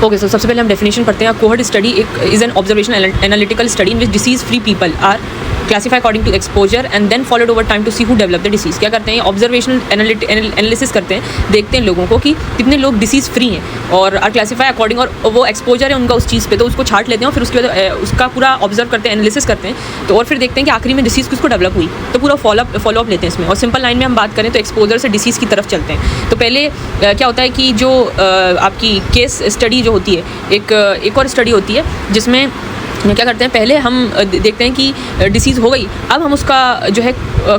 Okay, सो सबसे पहले हम डेफिनेशन पढ़ते हैं। Cohort study is an observational analytical study in which disease free people are classify according to exposure and then followed over time to see who develop the disease. क्या करते हैं, observational analysis करते हैं, देखते हैं लोगों को कि कितने लोग डिसीज़ फ्री हैं और आर क्लासीफाई अकॉर्डिंग, और वो एक्सपोजर है उनका उस चीज़ पे, तो उसको छांट लेते हैं और फिर उसके बाद उसका पूरा ऑब्जर्व करते हैं, एनालिसिस करते हैं, तो और फिर देखते हैं कि आखिरी में डिसीज़ किसको डेवलप हुई, तो पूरा फॉलोअप लेते हैं इसमें। और सिंपल लाइन में हम बात करें तो एक्सपोजर से डिसीज़ की तरफ चलते हैं। तो पहले क्या होता है कि जो आपकी केस स्टडी जो होती है, एक और स्टडी होती है जिसमें क्या करते हैं, पहले हम देखते हैं कि डिसीज़ हो गई, अब हम उसका जो है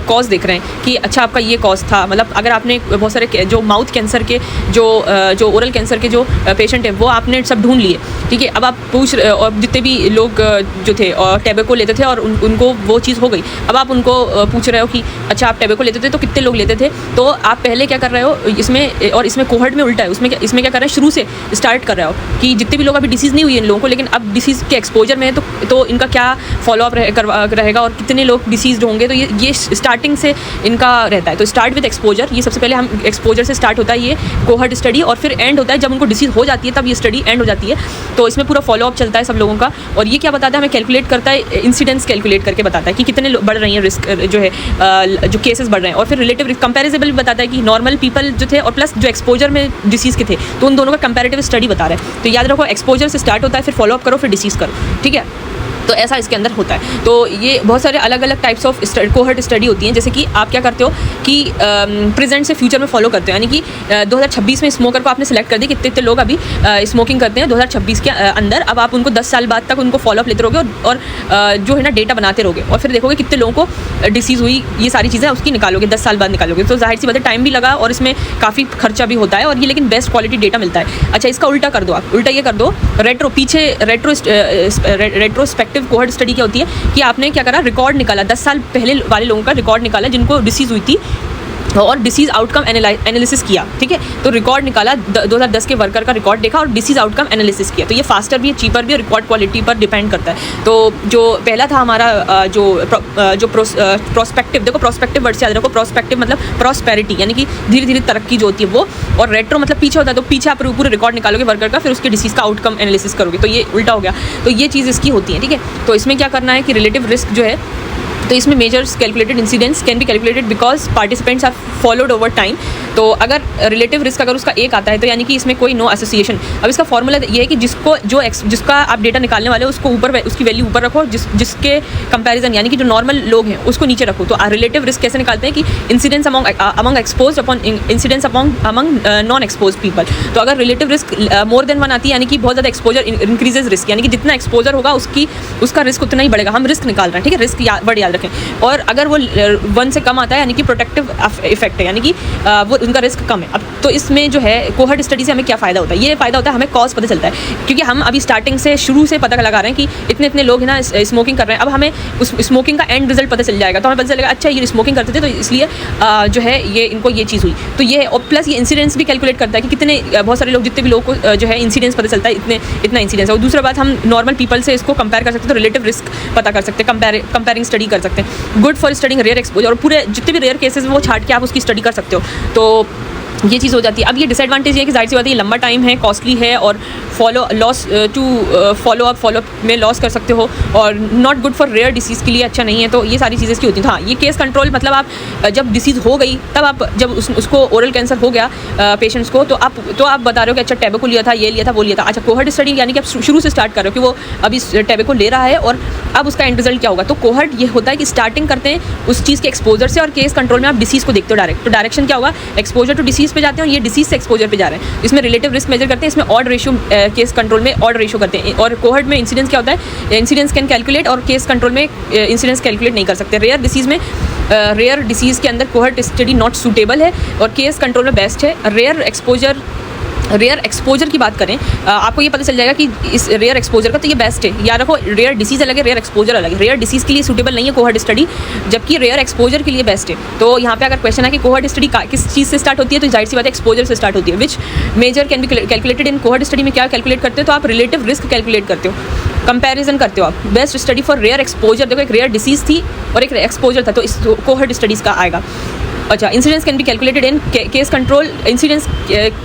कॉज देख रहे हैं कि अच्छा आपका ये कॉज था। मतलब अगर आपने बहुत सारे जो माउथ कैंसर के जो ओरल कैंसर के जो पेशेंट हैं वो आपने सब ढूंढ लिए, ठीक है, अब आप पूछ रहे, और जितने भी लोग जो थे और टैबेको लेते थे और उनको वो चीज़ हो गई, अब आप उनको पूछ रहे हो कि अच्छा आप टैबेको लेते थे तो कितने लोग लेते थे। तो आप पहले क्या कर रहे हो इसमें, और इसमें कोहर्ट में उल्टा है, इसमें क्या कर रहे हैं, शुरू से स्टार्ट कर रहे हो कि जितने भी लोग अभी डिसीज़ नहीं हुई है इन लोगों को, लेकिन अब डिसीज़ के एक्सपोजर में है तो इनका क्या फॉलोअप रहेगा और कितने लोग डिसीज़ होंगे, तो ये स्टार्टिंग से इनका रहता है। तो स्टार्ट विद एक्सपोजर, ये सबसे पहले हम एक्सपोजर से स्टार्ट होता है ये कोहर्ट स्टडी, और फिर एंड होता है जब उनको डिसीज़ हो जाती है तब ये स्टडी एंड हो जाती है। तो इसमें पूरा फॉलोअप चलता है सब लोगों का, और ये क्या बताता है, हमें कैलकुलेट करता है, इंसिडेंस कैलकुलेट करके बताता है कि कितने बढ़ रही हैं रिस्क जो है, जो केसेस बढ़ रहे हैं, और फिर रिलेटिव कंपेरेबल भी बताता है कि नॉर्मल पीपल जो थे और प्लस जो एक्सपोजर में डिसीज़ के थे, तो उन दोनों का कंपेरेटिव स्टडी बता रहा है। तो याद रखो, एक्सपोजर से स्टार्ट होता है, फिर फॉलोअप करो, फिर डिसीज़ करो, ठीक है। तो ऐसा इसके अंदर होता है। तो ये बहुत सारे अलग अलग टाइप्स ऑफ कोहर्ट स्टडी होती हैं, जैसे कि आप क्या करते हो कि प्रेजेंट से फ्यूचर में फॉलो करते हो, यानी कि 2026 में स्मोकर को आपने सेलेक्ट कर दी, कितने लोग अभी स्मोकिंग करते हैं 2026 के अंदर, अब आप उनको 10 साल बाद तक उनको फॉलोअप लेते रहोगे और जो है ना डेटा बनाते रहोगे, और फिर देखोगे कितने लोगों को डिसीज़ हुई, ये सारी चीज़ें उसकी निकालोगे, 10 साल बाद निकालोगे। तो जाहिर सी बात है टाइम भी लगा और इसमें काफ़ी खर्चा भी होता है, और ये लेकिन बेस्ट क्वालिटी डेटा मिलता है। अच्छा, इसका उल्टा कर दो, आप उल्टा ये कर दो, रेट्रोस्पेक्टिव कोहर्ट स्टडी क्या होती है कि आपने क्या करा, रिकॉर्ड निकाला, 10 साल पहले वाले लोगों का रिकॉर्ड निकाला जिनको डिसीज़ हुई थी, और डिसीज़ आउटकम एनालिसिस किया, ठीक है। तो रिकॉर्ड निकाला, 2010 के वर्कर का रिकॉर्ड देखा और डिसीज़ आउटकम एनालिसिस किया। तो ये फास्टर भी है, चीपर भी है, रिकॉर्ड क्वालिटी पर डिपेंड करता है। तो जो पहला था हमारा जो प्रोस्पेक्टिव, देखो प्रोस्पेक्टिव वर्ड से याद रखो, प्रोस्पेक्टिव मतलब प्रॉस्पेरिटी, यानी कि धीरे धीरे तरक्की जो होती है वो, और रेट्रो मतलब पीछे होता है, तो पीछे आप पूरे रिकॉर्ड निकालोगे वर्कर का, फिर उसके डिसीज़ का आउटकम एनालिसिस करोगे, तो ये उल्टा हो गया। तो ये चीज़ इसकी होती है, ठीक है। तो इसमें क्या करना है कि रिलेटिव रिस्क जो है, तो इसमें measures calculated incidents can be calculated because participants are followed over time. तो अगर रिलेटिव रिस्क अगर उसका एक आता है तो यानी कि इसमें कोई नो एसोसिएशन। अब इसका फॉर्मूला ये है कि जिसका आप डेटा निकालने वाले हो उसको ऊपर, उसकी वैल्यू ऊपर रखो, जिसके कंपैरिजन यानी कि जो नॉर्मल लोग हैं उसको नीचे रखो। तो रिलेटिव रिस्क कैसे निकालते हैं कि incidence among expose upon incidence among non expose people. तो अगर रिलेटिव रिस्क मोर देन 1 आती है, यानी कि बहुत ज़्यादा एक्सपोजर इंक्रीजेज रिस्क, यानी कि जितना एक्सपोजर होगा उसका रिस्क उतना ही बढ़ेगा। हम रिस्क निकाल रहे हैं, ठीक है, रिस्क वर्ड याद रखें। और अगर वो 1 से कम आता है यानी कि प्रोटेक्टिव इफेक्ट है, यानी कि वो उनका रिस्क कम है। अब तो इसमें जो है कोहर्ट स्टडी से हमें क्या फ़ायदा होता है, ये फ़ायदा होता है हमें कॉज पता चलता है, क्योंकि हम अभी स्टार्टिंग से शुरू से पता लगा रहे हैं कि इतने लोग हैं ना स्मोकिंग कर रहे हैं। अब हमें उस स्मोकिंग का एंड रिजल्ट पता चल जाएगा, तो हमें पता चलेगा अच्छा ये स्मोकिंग करते थे तो इसलिए जो है ये इनको ये चीज़ हुई। तो ये, और प्लस ये इंसिडेंस भी कैलकुलेट करता है कि कितने, बहुत सारे लोग, जितने भी लोगों को जो है इंसिडेंस पता चलता है, इतना इंसिडेंस है। और दूसरा बात, हम नॉर्मल पीपल से इसको कंपेयर कर सकते हैं, तो रिलेटिव रिस्क पता कर सकते हैं, कंपेयरिंग स्टडी कर सकते हैं। Good for studying rare exposure, और पूरे जितने भी रेयर केसेस वो छाट के आप उसकी स्टडी कर सकते हो। तो ये चीज़ हो जाती है। अब ये डिसएडवांटेज ये है कि जाहिर सी बात है ये लंबा टाइम है, कॉस्टली है, और फॉलोअप में लॉस कर सकते हो, और not good for rare disease के लिए अच्छा नहीं है। तो ये सारी चीज़ें इसकी होती हैं। हाँ, ये केस कंट्रोल मतलब आप जब डिसीज़ हो गई तब आप जब उसको ओरल कैंसर हो गया पेशेंट्स को, तो आप बता रहे हो कि अच्छा टैबेको लिया था, ये लिया था, वो लिया था। अच्छा, कोहर्ट स्टडी यानी कि आप शुरू से स्टार्ट कर रहे हो कि वो अभी टैबेको ले रहा है और अब उसका एंड रिजल्ट क्या होगा। तो कोहर्ट ये होता है कि स्टार्टिंग करते हैं उस चीज़ के एक्सपोजर से, और केस कंट्रोल में आप डिसीज़ को देखते हो डायरेक्ट। तो डायरेक्शन क्या होगा, एक्सपोजर टू डिसीज़ पे जाते हैं और ये डिसीज़ से एक्सपोजर पे जा रहे हैं। इसमें रिलेटिव रिस्क मेजर करते हैं, इसमें ऑड रेशियो, केस कंट्रोल में ऑड रेशियो करते हैं। और कोहर्ट में इंसिडेंस क्या होता है, इंसिडेंस कैन कैलकुलेट, और केस कंट्रोल में इंसिडेंस कैलकुलेट नहीं कर सकते। रेयर डिसीज़ में, रेयर डिसीज़ के अंदर कोहर्ट स्टडी नॉट सूटेबल है, और केस कंट्रोल में बेस्ट है। रेयर एक्सपोजर की बात करें, आपको ये पता चल जाएगा कि इस रेयर एक्सपोजर का तो ये बेस्ट है। याद रखो, रेयर डिसीज़ अलग है, रेयर एक्सपोजर अलग है। रेयर डिसीज़ के लिए सूटेबल नहीं है कोहर्ट स्टडी, जबकि रेयर एक्सपोजर के लिए बेस्ट है। तो यहाँ पे अगर क्वेश्चन है कि कोहर्ट स्टडी किस चीज़ से स्टार्ट होती है, तो जाहिर सी बात है एक्सपोजर से स्टार्ट होती है। Which measure can be calculated in cohort study में क्या कैलकुलेट करते हो, तो आप रिलेटिव रिस्क कैलकुलेट करते हो, कंपैरिजन करते हो आप। Best study for rare exposure, देखो एक रेयर डिसीज़ थी और एक एक्सपोजर था, तो इस कोहर्ट स्टडीज़ का आएगा। अच्छा, incidence can be calculated in case control. Incidence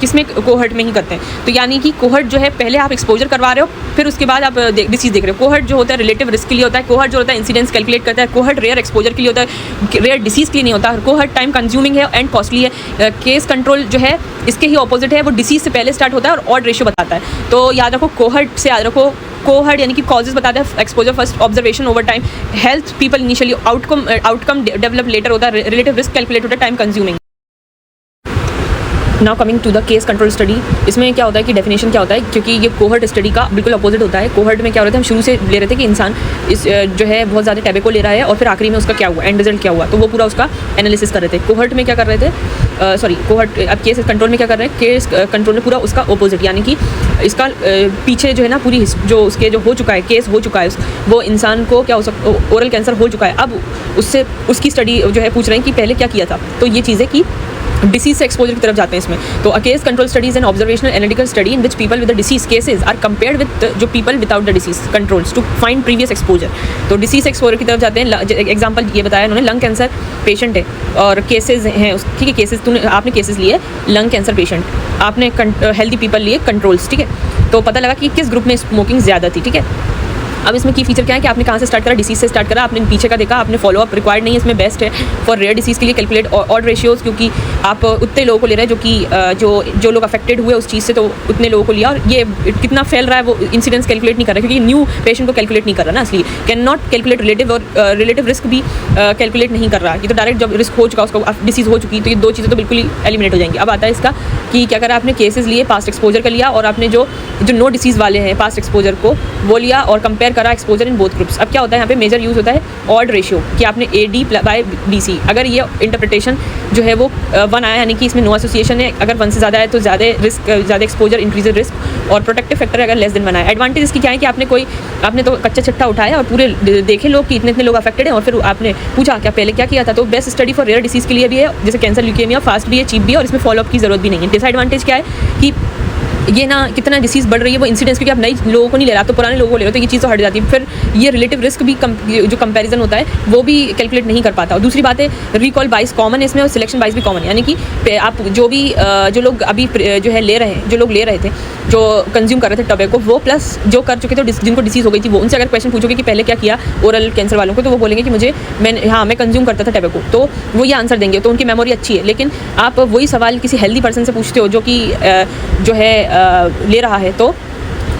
किसमें, कोहर्ट में ही करते हैं। तो यानी कि कोहर्ट जो है, पहले आप एक्सपोजर करवा रहे हो, फिर उसके बाद आप डिसीज देख रहे हो। कोहर्ट जो होता है रिलेटिव रिस्क के लिए होता है, कोहर्ट जो होता है इंसिडेंस कैलकुलेट करता है, कोहर्ट रेयर एक्सपोजर के लिए होता है, रेयर डिसीज के लिए नहीं होता। कोहर्ट टाइम कंज्यूमिंग है एंड कॉस्टली है। केस कंट्रोल जो है इसके ही ऑपोजिट है, वो डिसीज से पहले स्टार्ट होता है और ऑड रेशियो बताता है। तो याद रखो, कोहर्ट से याद रखो, कोहर्ट यानी कि कॉजेज बताता है, exposure first, observation over time, health people initially, outcome develop later होता है, रिलेटिव रिस्क कैलकुलेट होता है, time consuming. Now coming to the case control study. इसमें क्या होता है कि डेफिनेशन क्या होता है, क्योंकि ये कोहर्ट स्टडी का बिल्कुल अपोजिट होता है। कोहर्ट में क्या होता है, हम शुरू से ले रहे थे कि इंसान इस जो है बहुत ज़्यादा टैबेको ले रहा है और फिर आखिरी में उसका क्या हुआ, एंड रिजल्ट क्या हुआ, तो वो पूरा उसका एनालिसिस कर रहे थे। कोहर्ट में क्या कर रहे थे, कोहर्ट अब केस कंट्रोल में क्या कर रहे हैं, केस कंट्रोल में पूरा उसका अपोजिट, यानी कि इसका पीछे जो है ना, पूरी जो उसके जो हो चुका है, केस हो चुका है, वो इंसान को क्या हो सकता, ओरल कैंसर हो चुका है, अब उससे उसकी स्टडी जो है पूछ रहे हैं कि पहले क्या किया था। तो ये चीज़ें कि डिसीज से एक्सपोजर की तरफ जाते हैं इसमें। तो a case control studies and observational analytical study in which people with the disease cases are compared with जो people without the disease controls to find previous exposure. तो डिसीज एक्सपोजर की तरफ जाते हैं। एग्जांपल ये बताया उन्होंने, लंग कैंसर पेशेंट है और केसेस हैं, ठीक है, केसेस आपने केसेस लिए लंग कैंसर पेशेंट, आपने हेल्दी पीपल लिए कंट्रोल्स, ठीक है। तो पता लगा कि किस ग्रुप में स्मोकिंग ज़्यादा थी, ठीक है। अब इसमें की फीचर क्या है कि आपने कहाँ से स्टार्ट करा, डिसीज से स्टार्ट करा, आपने पीछे का देखा, आपने फॉलोअप रिक्वायर्ड नहीं है, इसमें बेस्ट है फॉर रेयर डिसीज़ के लिए कैलकुलेट ऑड रेशियोज़, क्योंकि आप उतने लोगों को ले रहे हैं जो कि जो लोग अफेक्टेड हुए उस चीज़ से, तो उतने लोगों को लिया। और ये कितना फैल रहा है वो इंसिडेंस कैलकुलेट नहीं कर रहा है, क्योंकि न्यू पेशेंट को कैलकुलेट नहीं कर रहा ना, इसलिए कैन नॉट कैलकुलेट रिलेटिव, और रिलेटिव रिस्क भी कैलकुलेट नहीं कर रहा। ये तो डायरेक्ट जब रिस्क हो चुका, उसको डिसीज़ हो चुकी, तो ये दो चीज़ें तो बिल्कुल ही एलिमिनेट हो जाएंगी। अब आता है इसका कि क्या करा, आपने केसेस लिए, पास्ट एक्सपोजर का लिया, और आपने जो नो डिसीज़ वाले हैं पास्ट एक्सपोजर को वो लिया और कंपेयर करा एक्सपोजर इन बोथ ग्रुप्स। अब क्या होता है यहाँ पे मेजर यूज़ होता है ऑड रेशियो, कि आपने AD बाय BC, अगर ये इंटरप्रिटेशन जो है वो 1 आया, यानी कि इसमें नो एसोसिएशन है, अगर 1 से ज़्यादा है तो ज़्यादा रिस्क, ज़्यादा एक्सपोजर इंक्रीज रिस्क, और प्रोटेक्टिव फैक्टर अगर लेस देन 1 आया। एडवांटेज इसकी क्या है कि आपने तो कच्चा चिट्ठा उठाया और पूरे देखे लोग कि इतने लोग अफेक्टेड हैं, और फिर आपने पूछा क्या पहले क्या किया था। तो best study for rare disease के लिए भी है, जैसे कैंसर, ल्यूकेमिया, फास्ट भी है, चीप भी है, और इसमें फॉलोअप की जरूरत भी नहीं है। डिसएडवांटेज क्या है कि ये ना कितना डिसीज़ बढ़ रही है वो इंसिडेंस, क्योंकि आप नई लोगों को नहीं ले रहा, तो पुराने लोगों को ले रहे हो, तो ये चीज़ तो हट जाती है। फिर ये रिलेटिव रिस्क भी जो कंपैरिजन होता है वो भी कैलकुलेट नहीं कर पाता। और दूसरी बात है, रिकॉल बाइस कॉमन है इसमें, और सिलेक्शन बाइस भी कॉमन है, यानी कि आप जो लोग अभी जो है ले रहे हैं, जो लोग ले रहे थे, जो कंज्यूम कर रहे थे टोबैको, वो प्लस जो कर चुके थे, जिनको डिसीज़ हो गई थी, वो उनसे अगर क्वेश्चन पूछोगे कि पहले क्या किया ओरल कैंसर वालों को, तो वो बोलेंगे कि मैं कंज्यूम करता था टोबैको, तो वो ये आंसर देंगे, तो उनकी मेमोरी अच्छी है। लेकिन आप वही सवाल किसी हेल्दी पर्सन से पूछते हो जो कि जो है ले रहा है, तो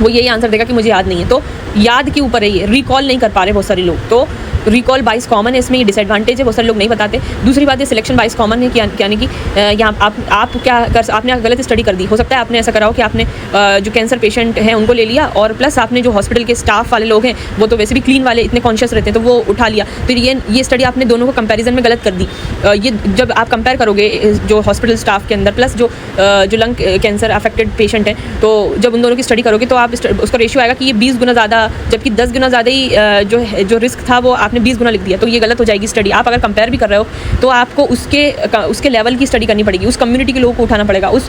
वो यही आंसर देगा कि मुझे याद नहीं है। तो याद के ऊपर है, ये रिकॉल नहीं कर पा रहे बहुत सारे लोग, तो रिकॉल बाइस कॉमन है इसमें, ये डिसएडवांटेज है, बहुत सारे लोग नहीं बताते। दूसरी बात है सिलेक्शन बाइस कॉमन है, यानी कि यहाँ आप क्या कर, आपने गलत स्टडी कर दी, हो सकता है आपने ऐसा करा हो कि आपने जो कैंसर पेशेंट हैं उनको ले लिया, और प्लस आपने जो हॉस्पिटल के स्टाफ वाले लोग हैं वो तो वैसे भी क्लीन वाले इतने कॉन्शियस रहते हैं, तो वो उठा लिया। तो ये स्टडी आपने दोनों को कंपेरिजन में गलत कर दी। ये जब आप कंपेयर करोगे जो हॉस्पिटल स्टाफ के अंदर प्लस जो लंग कैंसर अफेक्टेड पेशेंट हैं, तो जब उन दोनों की स्टडी करोगे तो आप उसका रेशियो आएगा कि ये 20 गुना ज़्यादा, जबकि 10 गुना ज़्यादा ही जो रिस्क था वो आपने 20 गुना लिख दिया, तो ये गलत हो जाएगी स्टडी। आप अगर कंपेयर भी कर रहे हो तो आपको उसके लेवल की स्टडी करनी पड़ेगी, उस कम्युनिटी के लोगों को उठाना पड़ेगा, उस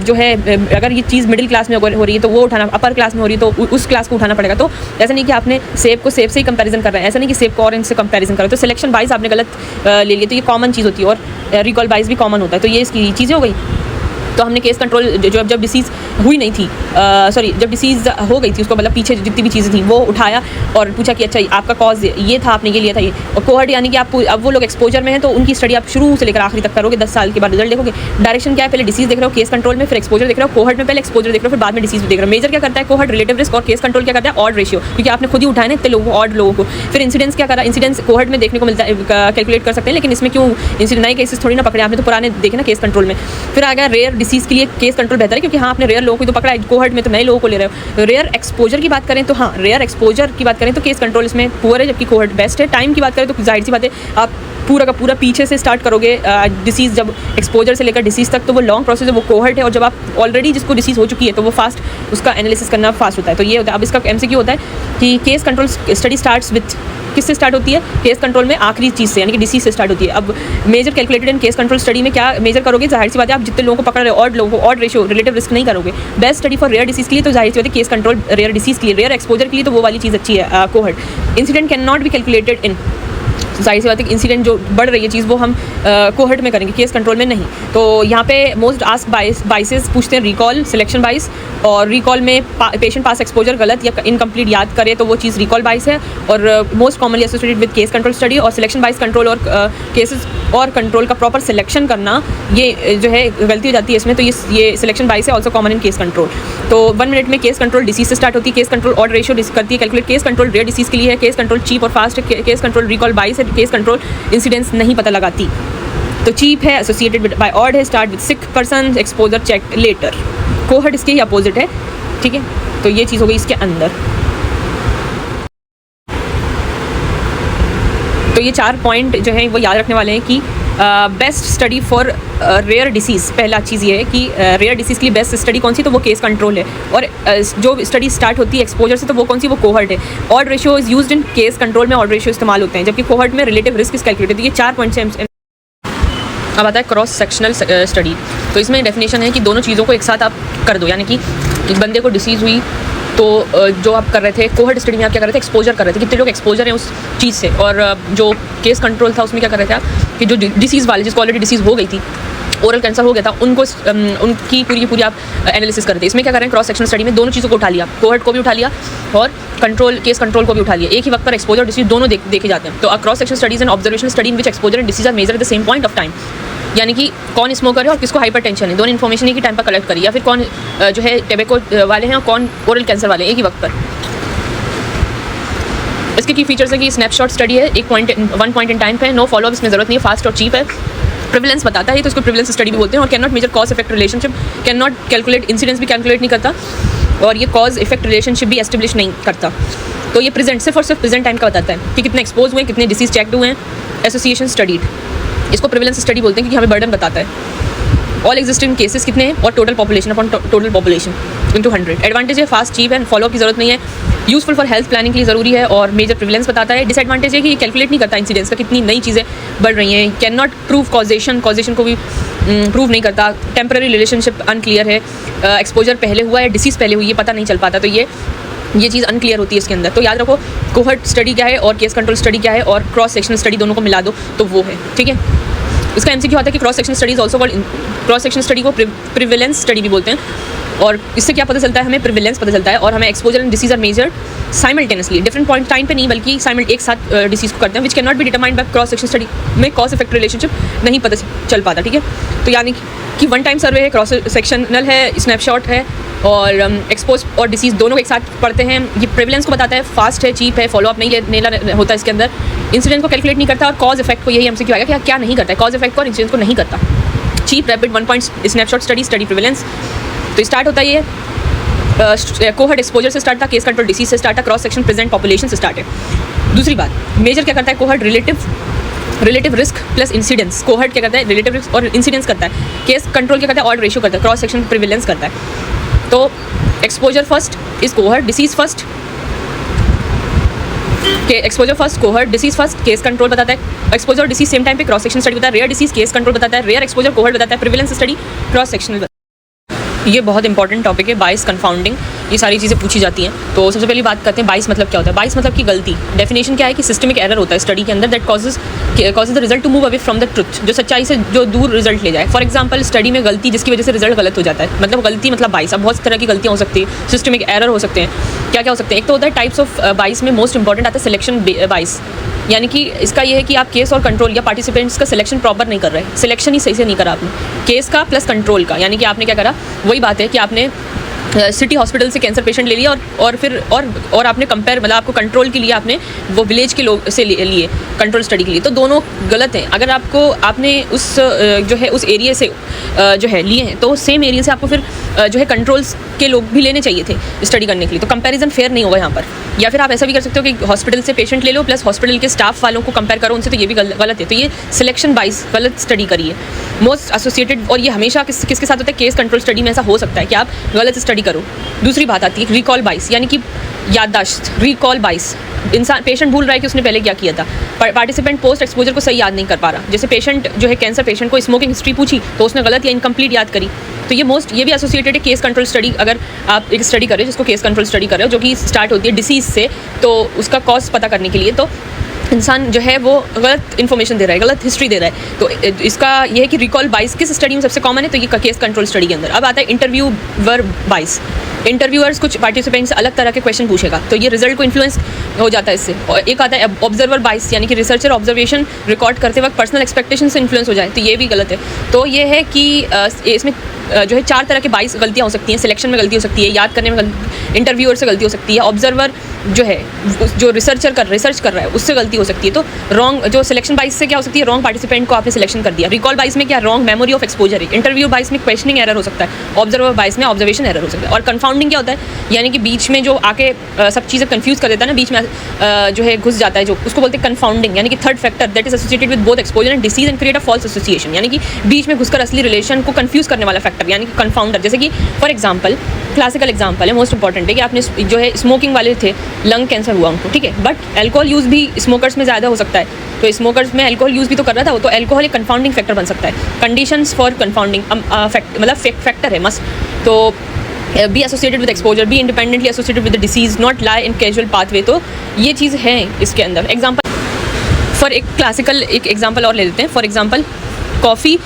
जो है अगर ये चीज़ मिडिल क्लास में हो रही है तो वो उठाना, अपर क्लास में हो रही है तो उस क्लास को उठाना पड़ेगा। तो ऐसा नहीं कि आपने सेब को सेब से ही कंपैरिजन कर रहे हैं, ऐसा नहीं कि सेब को ऑरेंज से कंपैरिजन कर रहे हो, तो सिलेक्शन बाइस आपने गलत ले लिया, तो ये कॉमन चीज़ होती है, और रिकॉल बाइस भी कॉमन होता है। तो ये इसकी चीज़ें हो गई। तो हमने केस कंट्रोल जब डिसीज़ हुई नहीं थी, जब डिसीज़ हो गई थी, उसको मतलब पीछे जितनी भी चीज़ें थी वो उठाया और पूछा कि अच्छा आपका कॉज ये था, आपने ये लिया था ये। और कोहर्ट यानी कि आप अब वो लोग एक्सपोजर में हैं, तो उनकी स्टडी आप शुरू से लेकर आखिरी तक करोगे, 10 साल के बाद रिजल्ट देखोगे। डायरेक्शन क्या है, पहले डिसीज़ देख रहे हो केस कंट्रोल में, फिर एक्सपोजर देख रहे हो। कोहर्ट में पहले एक्सपोजर देख रहे हो, फिर बाद में डिसीज़ देख रहे हो। मेजर क्या करता है कोहर्ट, रिलेटिव रिस्क, और केस कंट्रोल क्या करता है ऑड रेशियो, क्योंकि आपने खुद ही उठाया ना इतने लोगों को, ऑड लोगों को। फिर इंसिडेंस क्या करा, इंसिडेंस कोहर्ट में देखने को मिलता है, कैलकुलेट कर सकते हैं, लेकिन इसमें क्यों इंसिडेंट नए केसेस थोड़ी ना पकड़े, आपने तो पुराने देखे ना केस कंट्रोल में। फिर आ गया रेयर डिसीज़ के लिए केस कंट्रोल बेहतर है, क्योंकि हाँ आपने रेयर लोगों को तो पकड़ा है, कोहर्ट में तो नए लोगों को ले रहे हो। रेयर एक्सपोजर की बात करें तो हाँ, रेयर एक्सपोजर की बात करें तो केस कंट्रोल इसमें पुअर है, जबकि कोहर्ट बेस्ट है। टाइम की बात करें तो जाहिर सी बात है आप पूरा का पूरा पीछे से स्टार्ट करोगे डिसीज़, जब एक्सपोजर से लेकर डिसीज़ तक, तो वो लॉन्ग प्रोसेस है, वो कोहर्ट है। और जब आप ऑलरेडी जिसको डिसीज़ हो चुकी है तो वो फास्ट उसका एनालिसिस करना फास्ट होता है। तो ये होता है। अब इसका MCQ होता है कि case control study starts with, किससे स्टार्ट होती है केस कंट्रोल में, आखिरी चीज़ से, यानी कि डिसीज से स्टार्ट होती है। अब measure calculated in case control study में क्या मेजर करोगे, जाहिर सी बात है आप जितने लोगों को पकड़ रहे हो, ऑड लोगों को, ऑड रेशियो, रिलेटिव रिस्क नहीं करोगे। Best study for rare disease के लिए तो जाहिर सी बात है केस कंट्रोल रेयर डिसीज़ के लिए, रेयर एक्सपोजर के लिए तो वो वाली चीज़ अच्छी है cohort. Incident can not B calculated इन, जाहिर सी बात है कि इंसिडेंट जो बढ़ रही है चीज़ वो हम कोहर्ट में करेंगे, केस कंट्रोल में नहीं। तो यहाँ पे मोस्ट आस्क बाइसेस पूछते हैं रिकॉल, सिलेक्शन बाइस, और रिकॉल में पेशेंट पास एक्सपोजर गलत या इनकम्प्लीट याद करे तो वो चीज़ रिकॉल बाइस है, और most commonly associated with case control study. और सिलेक्शन बाइस कंट्रोल और केसेस और कंट्रोल का प्रॉपर सिलेक्शन करना, ये जो है गलती हो जाती है इसमें, तो ये सिलेक्शन बाइस है, also common in case control. तो 1 मिनट में केस कंट्रोल डिसीज से स्टार्ट होती है, केस कंट्रोल ऑड रेशियो करती है calculate, case control rare disease के लिए है, केस कंट्रोल चीप और फास्ट है, केस कंट्रोल रिकॉल बाइस है, केस कंट्रोल इंसिडेंस नहीं पता लगाती। तो चीप है, एसोसिएटेड विद बाय ऑड है, start with sick person, exposure check later. Cohort इसके ही अपोजिट है, ठीक है। तो ये चीज़ हो गई इसके अंदर। तो ये 4 पॉइंट जो है वो याद रखने वाले हैं कि best study for rare disease, पहला चीज़ ये है कि रेयर डिसीज़ के लिए बेस्ट स्टडी कौन सी, तो वो केस कंट्रोल है। और जो स्टडी स्टार्ट होती है एक्सपोजर से, तो वो कौन सी, वो कोहर्ट है। Odd ratio is used in case control में, ऑड रेशियो इस्तेमाल होते हैं, जबकि कोहर्ट में रिलेटिव रिस्क इज कैलकुलेटेड। ये 4 पॉइंट्स हैं। अब आता है क्रॉस सेक्शनल स्टडी। तो इसमें डेफिनेशन है कि दोनों चीज़ों को एक साथ आप कर दो, यानी कि एक बंदे को डिसीज़ हुई तो जो आप कर रहे थे कोहर्ट स्टडी में, आप क्या कर रहे थे, एक्सपोजर कर रहे थे, कितने लोग एक्सपोजर हैं उस चीज़ से। और जो केस कंट्रोल था उसमें क्या कर रहे थे आप, कि जो डिसीज़ वाले, जिसको ऑलरेडी डिसीज़ हो गई थी, ओरल कैंसर हो गया था, उनको उनकी पूरी आप एनालिसिस कर रहे थे। इसमें क्या कर रहे हैं, क्रॉस सेक्शनल स्टडी में दोनों चीज़ों को उठा लिया, कोहर्ट को भी उठा लिया और केस कंट्रोल को भी उठा लिया। एक ही वक्त पर एक्सपोजर डिसीज दोनों देखे जाते हैं। तो cross sectional studies and observational study in which exposure and disease are measure at the same point of time, यानी कि कौन स्मोकर है और किसको हाइपरटेंशन है, दोनों इन्फॉर्मेशन एक ही टाइम पर कलेक्ट करी, या फिर कौन जो है टेबेको वाले हैं और कौन ओरल कैंसर वाले हैं, एक ही वक्त पर। इसके की फीचर्स है कि स्नैपशॉट स्टडी है, वन पॉइंट इन टाइम पे, नो फॉलोअप, इसमें जरूरत नहीं है, फास्ट और चीप है, प्रिविलेंस बताता है, तो इसको प्रिविलेंस स्टडी भी बोलते हैं। और can not measure cause effect relationship, can not calculate incidence भी कैलकुलेट नहीं करता, और ये कॉज इफेक्ट रिलेशनशिप भी एस्टेब्लिश नहीं करता। तो ये प्रेजेंट सिर्फ और सिर्फ प्रेजेंट टाइम का बताता है कि कितने एक्सपोज हुए, कितने डिसीज चेकड हुए हैं, एसोसिएशन स्टडीड। इसको प्रिविलेंस स्टडी बोलते हैं क्योंकि हमें बर्डन बताता है, ऑल एग्जिस्टिंग केसेस कितने हैं और total population upon total population into 100। Advantage है फास्ट, चीप एंड फॉलोअप की जरूरत नहीं है, यूजफुल फॉर हेल्थ प्लानिंग के लिए ज़रूरी है, और मेजर प्रिविलेंस बताता है। डिसएडवांटेज है कि ये कैलकुलेट नहीं करता इंसिडेंस का, कितनी नई चीज़ें बढ़ रही हैं, कैन नॉट प्रूव कॉजेशन को भी प्रूव नहीं करता, टेम्पररी रिलेशनशिप अनक्लियर है, एक्सपोजर पहले हुआ है, डिसीज़ पहले हुई है, पता नहीं चल पाता, तो ये चीज़ अनक्लियर होती है इसके अंदर। तो याद रखो कोहर्ट स्टडी क्या है और केस कंट्रोल स्टडी क्या है, और क्रॉस सेक्शनल स्टडी दोनों को मिला दो तो वो है, ठीक है। इसका एमसीक्यू आता है कि cross sectional study is also called, cross sectional study को प्रिविलेंस स्टडी भी बोलते हैं। और इससे क्या पता चलता है, हमें प्रिविलेंस पता चलता है, और हमें exposure and disease are measured simultaneously, different point time पे नहीं बल्कि एक साथ डिसीज को करते हैं, which can not be determined by cross sectional study में कॉज इफेक्ट रिलेशनशिप नहीं पता चल पाता, ठीक है। तो यानी कि 1 टाइम सर्वे है, क्रॉस सेक्शनल है, स्नैपशॉट है, और एक्सपोज और डिसीज दोनों एक साथ पढ़ते हैं। ये प्रिविलेंस को बताता है, फास्ट है, चीप है, फॉलोअप नहीं लेना होता इसके अंदर, इंसिडेंट को कैलकुलेट नहीं करता, और कॉज इफेक्ट को, यही एमसीक्यू आएगा कि क्या नहीं करता है, कॉज इफेक्ट को और इंसिडेंट को नहीं करता। Cheap, rapid, 1 point snapshot study prevalence. तो स्टार्ट होता है ये कोहर्ट एक्सपोजर से स्टार्ट था, केस कंट्रोल डिसीज से स्टार्ट था, क्रॉस सेक्शन प्रेजेंट पॉपुलेशन से स्टार्ट है। दूसरी बात, मेजर क्या करता है cohort, relative risk plus incidence. Cohort क्या करता है, रिलेटिव रिस्क और इंसिडेंस करता है। केस कंट्रोल क्या करता है, ऑड रेशियो करता है, क्रॉस सेक्शन प्रिविलेंस करता है। तो exposure first is cohort, disease first, exposure first, cohort, disease first, case control बताता है, एक्सपोजर डिसीज सेम टाइम पे, क्रॉस सेक्शन स्टडी बताता है, रेयर डिसीज केस कंट्रोल बताता है, रेयर एक्सपोजर कोहर्ट बताता है, प्रिविलेंस स्टडी क्रॉस सेक्शनल। ये बहुत इंपॉर्टेंट टॉपिक है, बाइस कंफाउंडिंग, ये सारी चीज़ें पूछी जाती हैं। तो सबसे पहली बात करते हैं बाइस मतलब क्या होता है। बाइस मतलब की गलती, डेफिनेशन क्या है कि सिस्टमिक एरर होता है स्टडी के अंदर that causes the result to move away from the truth, जो सच्चाई से जो दूर रिजल्ट ले जाए। फॉर एग्जांपल स्टडी में गलती जिसकी वजह से रिजल्ट गलत हो जाता है, मतलब गलती मतलब बाइस। अब बहुत तरह की गलतियाँ हो सकती है, सिस्टमिक एरर हो सकते हैं, क्या क्या हो सकते हैं। एक तो होता है टाइप्स ऑफ बाइस में मोस्ट इंपॉर्टेंट आता है सिलेक्शन बाइस, यानी कि इसका ये है कि आप केस और कंट्रोल या पार्टिसिपेंट्स का सिलेक्शन प्रॉपर नहीं कर रहे, सिलेक्शन ही सही से नहीं करा आपने, केस का प्लस कंट्रोल का। यानी कि आपने क्या करा, वही बात है कि आपने सिटी हॉस्पिटल से कैंसर पेशेंट ले लिया और फिर आपने कंपेयर, मतलब आपको कंट्रोल के लिए आपने वो विलेज के लोग से लिए कंट्रोल स्टडी के लिए, तो दोनों गलत हैं। अगर आपने उस जो है उस एरिया से जो है लिए हैं, तो सेम एरिया से आपको फिर जो है कंट्रोल्स के लोग भी लेने चाहिए थे स्टडी करने के लिए, तो कंपैरिजन फेयर नहीं होगा यहाँ पर। या फिर आप ऐसा भी कर सकते हो कि हॉस्पिटल से पेशेंट ले लो प्लस हॉस्पिटल के स्टाफ वालों को कंपेयर करो उनसे, तो ये भी गलत है। तो ये सिलेक्शन बाइस, गलत स्टडी करिए मोस्ट एसोसिएटेड। और ये हमेशा किसके साथ होता है, केस कंट्रोल स्टडी में ऐसा हो सकता है कि आप गलत स्टडी करो। दूसरी बात आती है रिकॉल बाइस, यानी कि याददाश्त, रिकॉल बाइस। इंसान पेशेंट भूल रहा है कि उसने पहले क्या किया था, पार्टिसिपेंट पोस्ट एक्सपोजर को सही याद नहीं कर पा रहा। जैसे पेशेंट जो है कैंसर पेशेंट को स्मोकिंग हिस्ट्री पूछी तो उसने गलत या इनकम्प्लीट याद करी, तो ये भी एसोसिएटेड है केस कंट्रोल स्टडी। अगर आप एक स्टडी कर रहे हो जिसको केस कंट्रोल स्टडी कर रहे हो, जो कि स्टार्ट होती है डिसीज से, तो उसका कॉज पता करने के लिए, तो इंसान जो है वो गलत इन्फॉर्मेशन दे रहा है, गलत हिस्ट्री दे रहा है। तो इसका ये है कि रिकॉल बाइस किस स्टडी में सबसे कॉमन है, तो ये केस कंट्रोल स्टडी के अंदर। अब आता है इंटरव्यूअर बाइस। इंटरव्यूअर्स कुछ पार्टिसिपेंट्स से अलग तरह के क्वेश्चन पूछेगा, तो ये रिजल्ट को इन्फ्लुएंस हो जाता है इससे। और एक आता है ऑब्जर्वर बाइस, यानी कि रिसर्चर ऑब्जर्वेशन रिकॉर्ड करते वक्त पर्सनल एक्सपेक्टेशन से इन्फ्लुएंस हो जाए, तो ये भी गलत है। तो ये है कि इसमें जो है 4 तरह के बाइस गलतियाँ हो सकती हैं। सिलेक्शन में गलती हो सकती है, याद करने में इंटरव्यूअर से गलती हो सकती है, ऑब्जर्वर जो है जो रिसर्च कर रहा है उससे गलती हो सकती है। तो रॉन्ग जो सिलेक्शन बाइस से क्या हो सकती है, रॉन्ग पार्टिसिपेंट को आपने सिलेक्शन कर दिया। रिकॉल बाइस में क्या, रॉन्ग मेमोरी ऑफ एक्सपोजर है। इंटरव्यू बाइस में क्वेश्चनिंग एरर हो सकता है। ऑब्जर्वर बाइस में ऑब्जर्वेशन एरर हो सकता है। और कंफाउंडिंग क्या होता है, यानी कि बीच में जो आके सब चीज़ें कंफ्यूज कर देता है ना, बीच में जो है घुस जाता है, जो उसको बोलते हैं कंफाउंडिंग, यानी कि third factor that is associated with both exposure and disease and create a false association, यानी कि बीच में घुसकर असली रिलेशन को कंफ्यूज करने वाला फैक्टर, यानी कि कंफाउंडर। जैसे कि फॉर एग्जाम्पल, क्लासिकल एग्जाम्पल है, मोस्ट इंपॉर्टेंट है कि आपने जो है स्मोकिंग वाले थे, लंग कैंसर हुआ उनको, ठीक है, बट एल्कोहल यूज़ भी स्मोकर्स में ज़्यादा हो सकता है, तो स्मोकर्स में एल्कोहल यूज़ भी तो कर रहा था वो, तो एल्कोहल एक कंफाउंडिंग फैक्टर बन सकता है। कंडीशंस फॉर कंफाउंडिंग मतलब फैक्टर है मस्ट, तो be associated with exposure, be independently associated with the disease, not lie in causal pathway, तो ये चीज़ है इसके अंदर। एग्जाम्पल फॉर एक क्लासिकल एक एग्जाम्पल और ले लेते हैं। फॉर एग्जाम्पल कॉफ़ी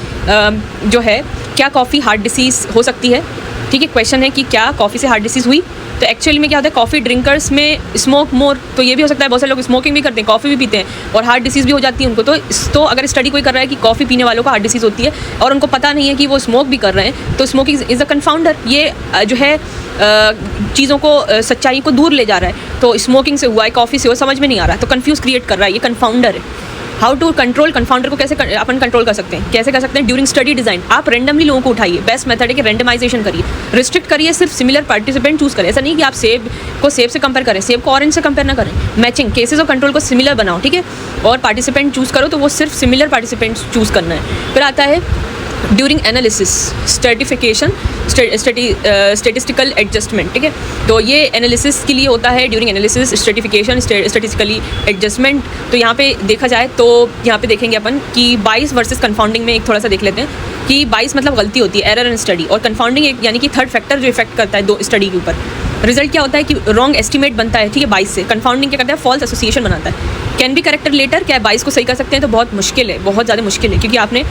जो है, क्या कॉफ़ी हार्ट डिसीज़ हो सकती है, ठीक है, क्वेश्चन है कि क्या कॉफ़ी से हार्ट डिसीज़ हुई, तो एक्चुअली में क्या होता है, कॉफ़ी ड्रिंकर्स में स्मोक मोर, तो ये भी हो सकता है, बहुत सारे लोग स्मोकिंग भी करते हैं, कॉफ़ी भी पीते हैं और हार्ट डिसीज़ भी हो जाती है उनको। तो अगर स्टडी कोई कर रहा है कि कॉफ़ी पीने वालों को हार्ट डिसीज़ होती है और उनको पता नहीं है कि वो स्मोक भी कर रहे हैं, तो स्मोकिंग इज़ अ कंफाउंडर, ये जो है चीज़ों को सच्चाई को दूर ले जा रहा है। तो स्मोकिंग से हुआ है, कॉफ़ी से हुआ, समझ में नहीं आ रहा, तो कन्फ्यूज़ क्रिएट कर रहा है, ये कंफाउंडर है। हाउ टू कंट्रोल कंफाउंडर को, कैसे अपन कंट्रोल कर सकते हैं, कैसे कर सकते हैं, ड्यूरिंग स्टडी डिजाइन आप रैंडमली लोगों को उठाइए। बेस्ट मेथड है कि रैंडमाइजेशन करिए, रिस्ट्रिक्ट करिए, सिर्फ सिमिलर पार्टिसिपेंट चूज करें। ऐसा नहीं कि आप सेब को सेब से कंपेयर करें, सेब को ऑरेंज से कंपेयर ना करें। मैचिंग केसेस ऑफ कंट्रोल को सिमिलर बनाओ, ठीक है, और पार्टिसिपेंट चूज करो तो वो सिर्फ सिमिलर पार्टिसिपेंट चूज करना है। फिर आता है during analysis stratification, statistical adjustment, ठीक है, तो ये एनालिसिस के लिए होता है। During analysis stratification statistically adjustment, तो यहाँ पे देखा जाए तो यहाँ पे देखेंगे अपन कि बाइस वर्सेस कंफाउंडिंग में एक थोड़ा सा देख लेते हैं कि बाइस मतलब गलती होती है, एरर इन स्टडी, और कंफाउंडिंग एक यानी कि थर्ड फैक्टर जो इफेक्ट करता है दो स्टडी के ऊपर। रिजल्ट क्या होता है कि रॉन्ग एस्टिमेट बनता है, ठीक है, बाइस से। कंफाउंडिंग क्या करता है, फॉल्स एसोसिएशन बनाता है। कैन बी करेक्टेड लेटर, क्या बाइस को सही कर सकते हैं, तो बहुत मुश्किल है, बहुत ज़्यादा मुश्किल है, क्योंकि आपने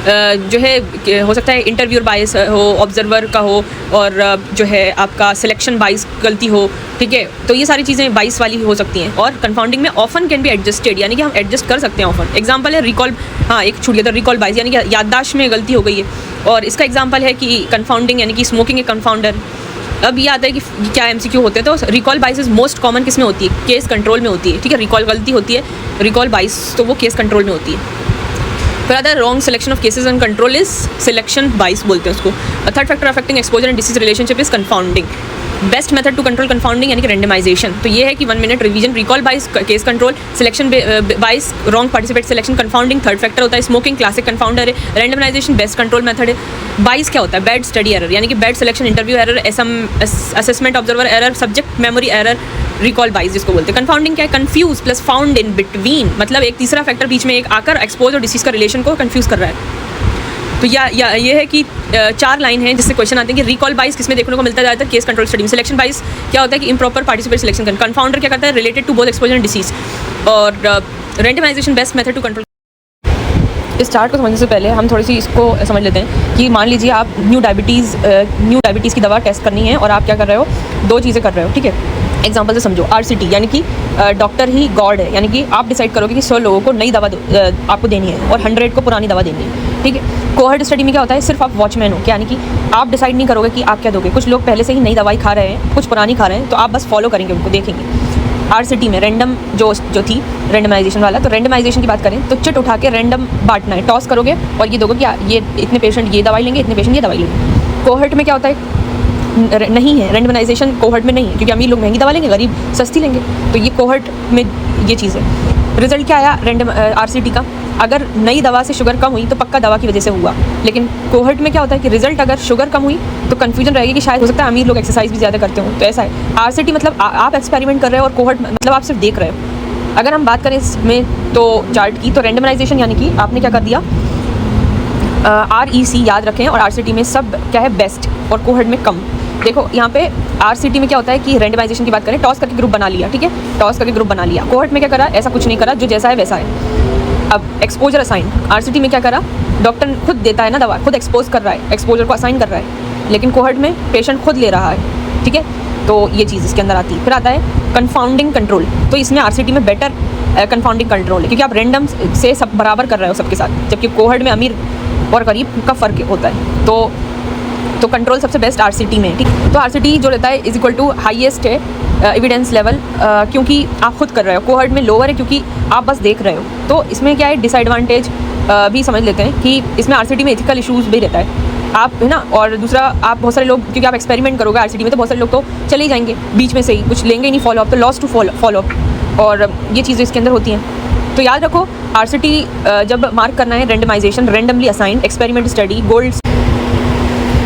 जो है हो सकता है इंटरव्यूअर बाइस हो, ऑब्जर्वर का हो, और जो है आपका सिलेक्शन बाइस गलती हो, ठीक है, तो ये सारी चीज़ें बाइस वाली हो सकती हैं। और कंफाउंडिंग में ऑफन कैन बी एडजस्टेड, यानी कि हम एडजस्ट कर सकते हैं ऑफन। एग्जाम्पल है रिकॉल, हाँ एक छूट गया था, रिकॉल बाइस यानी कि याददाश्त में गलती हो गई है, और इसका एग्जाम्पल है कि कंफाउंडिंग यानी कि स्मोकिंग ए कंफाउंडर। अब ये आता है कि क्या एमसीक्यू होते हैं, तो रिकॉल बाइस मोस्ट कॉमन किस में होती है, केस कंट्रोल में होती है, ठीक है, रिकॉल गलती होती है, रिकॉल बाइस तो वो केस कंट्रोल में होती है। फिर आता है wrong selection of cases and control is selection bias बोलते हैं उसको। Third factor affecting exposure and disease relationship is confounding. Best method to control confounding यानी कि रेंडमाइजेशन, तो ये है कि 1 minute revision. Recall bias case control, selection bias wrong participate selection, confounding third factor होता है, स्मोकिंग क्लासिक कंफाउंडर है, randomisation best control method है। बाइस क्या होता है, बैड स्टडी एरर यानी कि bad selection, interview error, assessment observer error, subject memory error, recall बाइस जिसको बोलते हैं। कंफाउंडिंग क्या है, confuse plus found in between, मतलब एक तीसरा फैक्टर बीच में एक आकर एक्सपोज और डिसीज का रिलेशन को कंफ्यूज कर रहा है। तो या ये है कि 4 लाइन हैं जिससे क्वेश्चन आते हैं कि रिकॉल बाइस किसमें देखने को मिलता है ज़्यादातर, केस कंट्रोल स्टडी में। सिलेक्शन बाइस क्या होता है कि इम्प्रॉपर पार्टिसिपेट सिलेक्शन करना। कंफाउंडर क्या करता है, related to both exposure and disease. और randomisation best method to control. इस चार्ट को समझने से पहले हम थोड़ी सी इसको समझ लेते हैं कि मान लीजिए आप न्यू डायबिटीज़ की दवा टेस्ट करनी है और आप क्या कर रहे हो, 2 चीज़ें कर रहे हो, ठीक है। एग्जाम्पल से समझो, RCT यानी कि डॉक्टर ही गॉड है, यानी कि आप डिसाइड करोगे कि 100 लोगों को नई दवा आपको देनी है और 100 को पुरानी दवा देनी है, ठीक है। कोहर्ट स्टडी में क्या होता है, सिर्फ आप वॉचमैन हो, यानी कि आप डिसाइड नहीं करोगे कि आप क्या दोगे। कुछ लोग पहले से ही नई दवाई खा रहे हैं, कुछ पुरानी खा रहे हैं, तो आप बस फॉलो करेंगे, उनको देखेंगे। RCT में रैंडम जो थी रेंडमाइजेशन वाला, तो रेंडमाइजेशन की बात करें तो चिट उठा के रैंडम बांटना है, टॉस करोगे और ये दोगे कि ये इतने पेशेंट ये दवाई लेंगे, इतने पेशेंट ये दवाई लेंगे। कोहर्ट में क्या होता है, नहीं है रेंडमाइजेशन, कोहर्ट में नहीं है, क्योंकि अमीर लोग महंगी दवा लेंगे, गरीब सस्ती लेंगे, तो ये कोहर्ट में ये चीज़ है। रिजल्ट क्या आया रैंडम RCT का, अगर नई दवा से शुगर कम हुई तो पक्का दवा की वजह से हुआ। लेकिन कोहर्ट में क्या होता है कि रिजल्ट अगर शुगर कम हुई तो कन्फ्यूजन रहेगी कि शायद हो सकता है अमीर लोग एक्सरसाइज भी ज़्यादा करते हो, तो ऐसा है। RCT मतलब आप एक्सपेरिमेंट कर रहे हो और कोहर्ट मतलब आप सिर्फ देख रहे हो। अगर हम बात करें इसमें तो चार्ट की, तो रेंडमाइजेशन यानी कि आपने क्या कर दिया, REC याद रखें, और RCT में सब क्या है बेस्ट और कोहर्ट में कम। देखो यहाँ पे RCT में क्या होता है कि रैंडमाइजेशन की बात करें, टॉस करके ग्रुप बना लिया, ठीक है, टॉस करके ग्रुप बना लिया। कोहर्ट में क्या करा, ऐसा कुछ नहीं करा, जो जैसा है वैसा है। अब एक्सपोजर असाइन, RCT में क्या करा, डॉक्टर खुद देता है ना दवा, खुद एक्सपोज कर रहा है, एक्सपोजर को असाइन कर रहा है, लेकिन कोहर्ट में पेशेंट खुद ले रहा है, ठीक है। तो ये चीज़ इसके अंदर आती है। फिर आता है कंफाउंडिंग कंट्रोल, तो इसमें RCT में बेटर कंफाउंडिंग कंट्रोल है, क्योंकि आप रैंडम से सब बराबर कर रहे हो सबके साथ, जबकि कोहर्ट में अमीर और गरीब का फ़र्क होता है। तो कंट्रोल सबसे बेस्ट RCT में, ठीक। तो RCT जो रहता है इज इक्वल टू हाईएस्ट है एविडेंस लेवल, क्योंकि आप खुद कर रहे हो। कोहर्ट में लोअर है क्योंकि आप बस देख रहे हो। तो इसमें क्या है, डिसएडवांटेज भी समझ लेते हैं कि इसमें RCT में एथिकल इशूज़ भी रहता है, आप है ना। और दूसरा, आप बहुत सारे लोग, क्योंकि आप एक्सपेरिमेंट करोगे RCT में, तो बहुत सारे लोग तो चले ही जाएंगे बीच में से ही, कुछ लेंगे ही नहीं फॉलो अप, तो लॉस टू फॉलो अप, और ये चीज़ें इसके अंदर होती हैं। तो याद रखो, RCT जब मार्क करना है, randomization, randomly assigned experiment study, gold.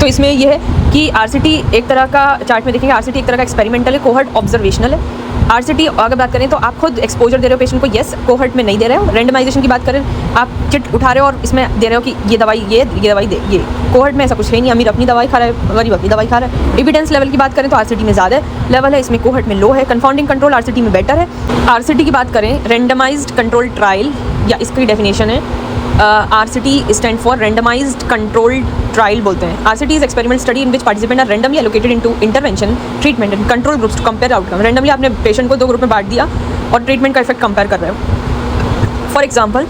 तो इसमें यह है कि RCT एक तरह का, चार्ट में देखेंगे, RCT एक तरह का एक्सपेरिमेंटल है, कोहर्ट ऑब्जर्वेशनल है। RCT अगर बात करें तो आप खुद एक्सपोजर दे रहे हो पेशेंट को, येस, कोहर्ट में नहीं दे रहे हो। रैंडमाइजेशन की बात करें, आप चिट उठा रहे हो और इसमें दे रहे हो कि ये दवाई ये दवाई दे, ये। कोहर्ट में ऐसा कुछ है नहीं, अमीर अपनी दवाई खा रहा है, गरीब अपनी दवाई खा रहा है। एविडेंस लेवल की बात करें तो RCT में ज़्यादा लेवल है, इसमें कोहर्ट में लो है। कंफाउंडिंग कंट्रोल RCT में बेटर है। RCT की बात करें, रैंडमाइज्ड कंट्रोल ट्रायल, या इसकी डेफिनेशन है RCT stand for randomized controlled trial बोलते हैं। RCT is experiment study in which participant are randomly allocated into intervention, treatment and control groups to compare outcome. Randomly आपने patient को 2 group में बांट दिया और ट्रीटमेंट का इफेक्ट कंपेयर कर रहे हो। For example,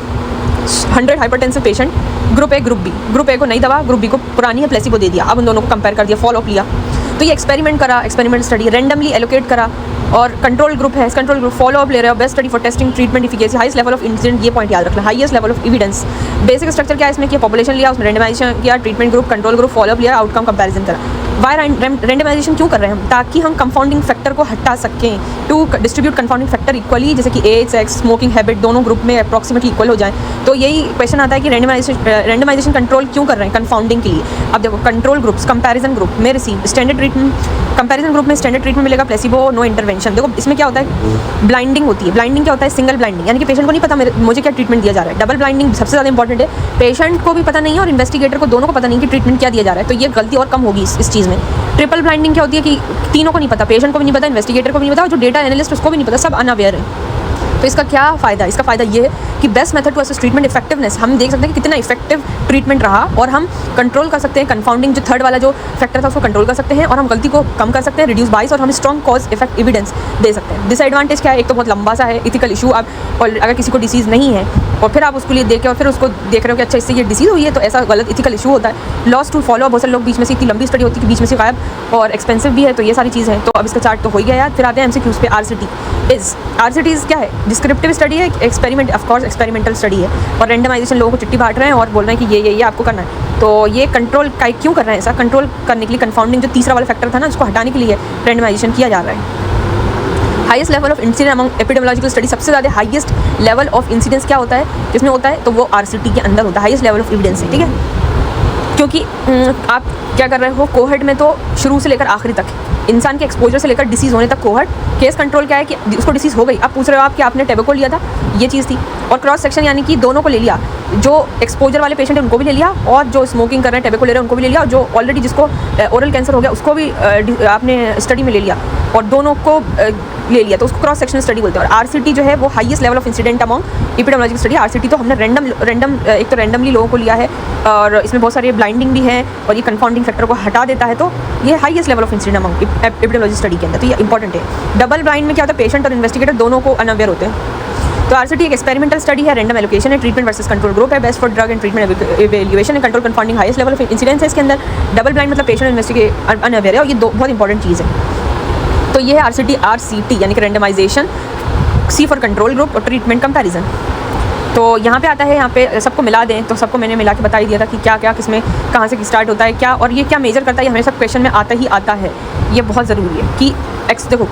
100 hypertensive patient, group A group B. Group A को नई दवा, ग्रुप बी को पुरानी है, प्लेसिबो दे दिया। अब उन दोनों को कंपेयर कर दिया, फॉलो अप लिया। तो ये एक्सपेरिमेंट करा, एक्सपेरिमेंट स्टडी, रैंडमली एलोकेट करा, और कंट्रोल ग्रुप है, कंट्रोल ग्रुप फॉलो अप ले रहे हो, best study for testing treatment efficacy, highest level of incident, ये पॉइंट याद रखना, highest level of evidence. Basic structure क्या है इसमें, कि पॉपुलेशन लिया, उसमें रैंडमाइजेशन किया, treatment group, control group, follow up लिया, आउटकम कंपैरिजन करा। वाई रैंडमाइजेशन क्यों कर रहे हैं हम, ताकि हम कंफाउंडिंग फैक्टर को हटा सकें, to distribute confounding factor equally, जैसे कि एज, सेक्स, स्मोकिंग हैबिट दोनों ग्रुप में अप्रॉक्सीमेटली इक्वल हो जाए। तो यही क्वेश्चन आता है कि रैंडमाइजेशन कंट्रोल क्यों कर रहे हैं, कंफाउंडिंग के लिए। अब देखो, कंट्रोल ग्रुप्स, कंपैरिजन ग्रुप में receive standard treatment, comparison group में स्टैंडर्ड ट्रीटमेंट मिलेगा, प्लेसिबो, नो इंटरवेंशन। देखो इसमें क्या होता है, ब्लाइंडिंग होती है। ब्लाइंडिंग क्या होता है, सिंगल ब्लाइंडिंग, यानी कि पेशेंट को नहीं पता मुझे क्या ट्रीटमेंट दिया जा रहा है। डबल ब्लाइंडिंग सबसे ज़्यादा इंपॉर्टेंट है, पेशेंट को भी पता नहीं है और इन्वेस्टिगेटर को, दोनों को पता नहीं कि ट्रीटमेंट क्या दिया जा रहा है, तो ये गलती और कम होगी इस चीज़ में। ट्रिपल ब्लाइंडिंग क्या होती है कि तीनों को नहीं पता, पेशेंट को भी नहीं पता, इन्वेस्टिगेटर को भी नहीं पता, और जो डेटा एनालिस्ट उसको भी नहीं पता, सब अनअवेयर है। तो इसका क्या फ़ायदा, इसका फ़ायदा ये है कि best method to assess treatment effectiveness, हम देख सकते हैं कि कितना इफेक्टिव ट्रीटमेंट रहा, और हम कंट्रोल कर सकते हैं कंफाउंडिंग, जो थर्ड वाला जो फैक्टर था उसको कंट्रोल कर सकते हैं, और हम गलती को कम कर सकते हैं, रिड्यूस बाइस, और हम स्ट्रॉन्ग कॉज इफेक्ट एविडेंस दे सकते हैं। डिसएडवांटेज क्या है, एक तो बहुत लंबा सा है इथिकल इशू। आप और अगर किसी को डिसीज़ नहीं है और फिर आप उसके लिए देख के और फिर उसको देख रहे हो कि अच्छा इससे ये डिसीज़ हुई है, तो ऐसा गलत इथिकल इशू होता है। लॉस टू फॉलो, बहुत सारे लोग बीच में से, इतनी लंबी स्टडी होती है कि बीच में से गायब, और एक्सपेंसिव भी है, तो ये सारी चीज़ है। तो अब इसका चार्ट तो हो ही गया यार। फिर आते हैं MCQs पे। RCT क्या है, डिस्क्रिप्टिव स्टडी है, experiment, of course experimental study है, और रैंडमाइजेशन लोगों को चिट्ठी बांट रहे हैं और बोल रहे हैं कि ये आपको करना है। तो ये कंट्रोल क्यों कर रहे हैं, ऐसा कंट्रोल करने के लिए, कंफाउंडिंग जो तीसरा वाला फैक्टर था ना, उसको हटाने के लिए रैंडमाइजेशन किया जा रहा है। Highest level of incidence among epidemiological study, सबसे ज़्यादा हाईएस्ट लेवल ऑफ इंसिडेंस क्या होता है जिसमें होता है, तो वो RCT के अंदर होता है, हाईएस्ट लेवल ऑफ एविडेंस है, ठीक है। क्योंकि आप क्या कर रहे हो, कोहर्ट में तो शुरू से लेकर आखिरी तक, इंसान के एक्सपोजर से लेकर डिसीज़ होने तक कोहर्ट। केस कंट्रोल क्या है कि उसको डिसीज़ हो गई, अब पूछ रहे हो आप कि आपने टैबेको लिया था, ये चीज़ थी, और क्रॉस सेक्शन यानी कि दोनों को ले लिया, जो एक्सपोजर वाले पेशेंट है उनको भी ले लिया, और जो स्मोकिंग कर रहे हैं, टैबेको ले रहे हैं उनको भी ले लिया, और जो ऑलरेडी जिसको ओरल कैंसर हो गया उसको भी आपने स्टडी में ले लिया, और दोनों को ले लिया, तो उसको क्रॉस सेक्शनल स्टडी बोलते हैं। और RCT जो है वो highest level of incident among epidemiological study. RCT तो हमने रैंडम एक तो रैंडमली लोगों को लिया है, और इसमें बहुत सारे ब्लाइंडिंग भी है, और ये कंफाउंडिंग फैक्टर को हटा देता है, तो ये highest level of incident among epidemiology study के अंदर, तो ये इंपॉर्टेंट है। डबल ब्लाइंड में क्या होता है, पेशेंट और इन्वेस्टिगेटर दोनों को अनअवेयर होते हैं। तो RCT एक एक्सपेरिमेंटल स्टडी है, रैंडम एलोकेशन है, ट्रीटमेंट वर्सेस कंट्रोल ग्रुप है, best for drug and treatment evaluation है, control confounding, highest level of incidence है इसके अंदर। डबल ब्लाइंड मतलब पेशेंट इन्वेस्टिगेटर अनअवेयर है, और ये दो बहुत इंपॉर्टेंट चीज़ है। तो ये है RCT यानी कि randomization, C for control group, और ट्रीटमेंट कंपैरिजन। तो यहाँ पे आता है, यहाँ पे सबको मिला दें तो सबको मैंने मिला के बता ही दिया था कि क्या क्या किसमें कहाँ से स्टार्ट होता है क्या, और ये क्या मेजर करता है, ये हमेशा क्वेश्चन में आता ही आता है। ये बहुत ज़रूरी है कि देखो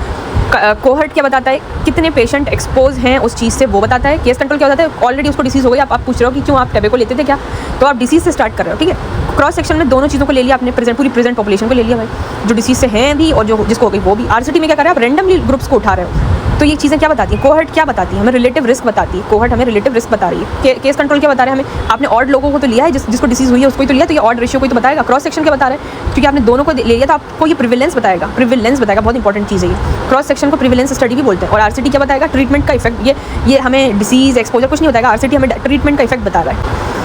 कोहर्ट क्या बताता है, कितने पेशेंट एक्सपोज हैं उस चीज़ से वो बताता है। केस कंट्रोल क्या होता है, ऑलरेडी उसको डिसीज़ हो गई, आप पूछ रहे हो कि क्यों आप टैबेको लेते थे क्या, तो आप डिसीज़ से स्टार्ट कर रहे हो, ठीक है। क्रॉस सेक्शन में दोनों चीज़ों को ले लिया आपने, पूरी प्रेजेंट पॉपुलेशन को ले लिया भाई, जो डिसीज़ से हैं भी और जो जिसको हो गई वो भी। आरसीटी में क्या कर रहे हैं आप, रैंडमली ग्रुप्स को उठा रहे हो। तो ये चीज़ें क्या बताती है, कोहर्ट क्या बताती है, हमें रिलेटिव रिस्क बताती है। कोहर्ट हमें रिलेटिव रिस्क बता रही है। केस कंट्रोल क्या बता रहे हैं हमें, आपने ऑड लोगों को तो लिया है, जिसको डिसीज़ हुई है उसको ही तो लिया, तो ये ऑड रेशियो को ही तो बताएगा। क्रॉस सेक्शन क्या बता रहे हैं, क्योंकि आपने दोनों को ले लिया तो आपको ये प्रिविलेंस बताएगा, बहुत इंपॉर्टेंट चीज़ है ये। क्रॉस सेक्शन को प्रिविलेंस स्टडी भी बोलते हैं। और आरसीटी क्या बताएगा, ट्रीटमेंट का इफेक्ट। ये हमें डिसीज़ एक्सपोजर कुछ नहीं बताएगा, आरसीटी हमें ट्रीटमेंट का इफेक्ट बता रहा है।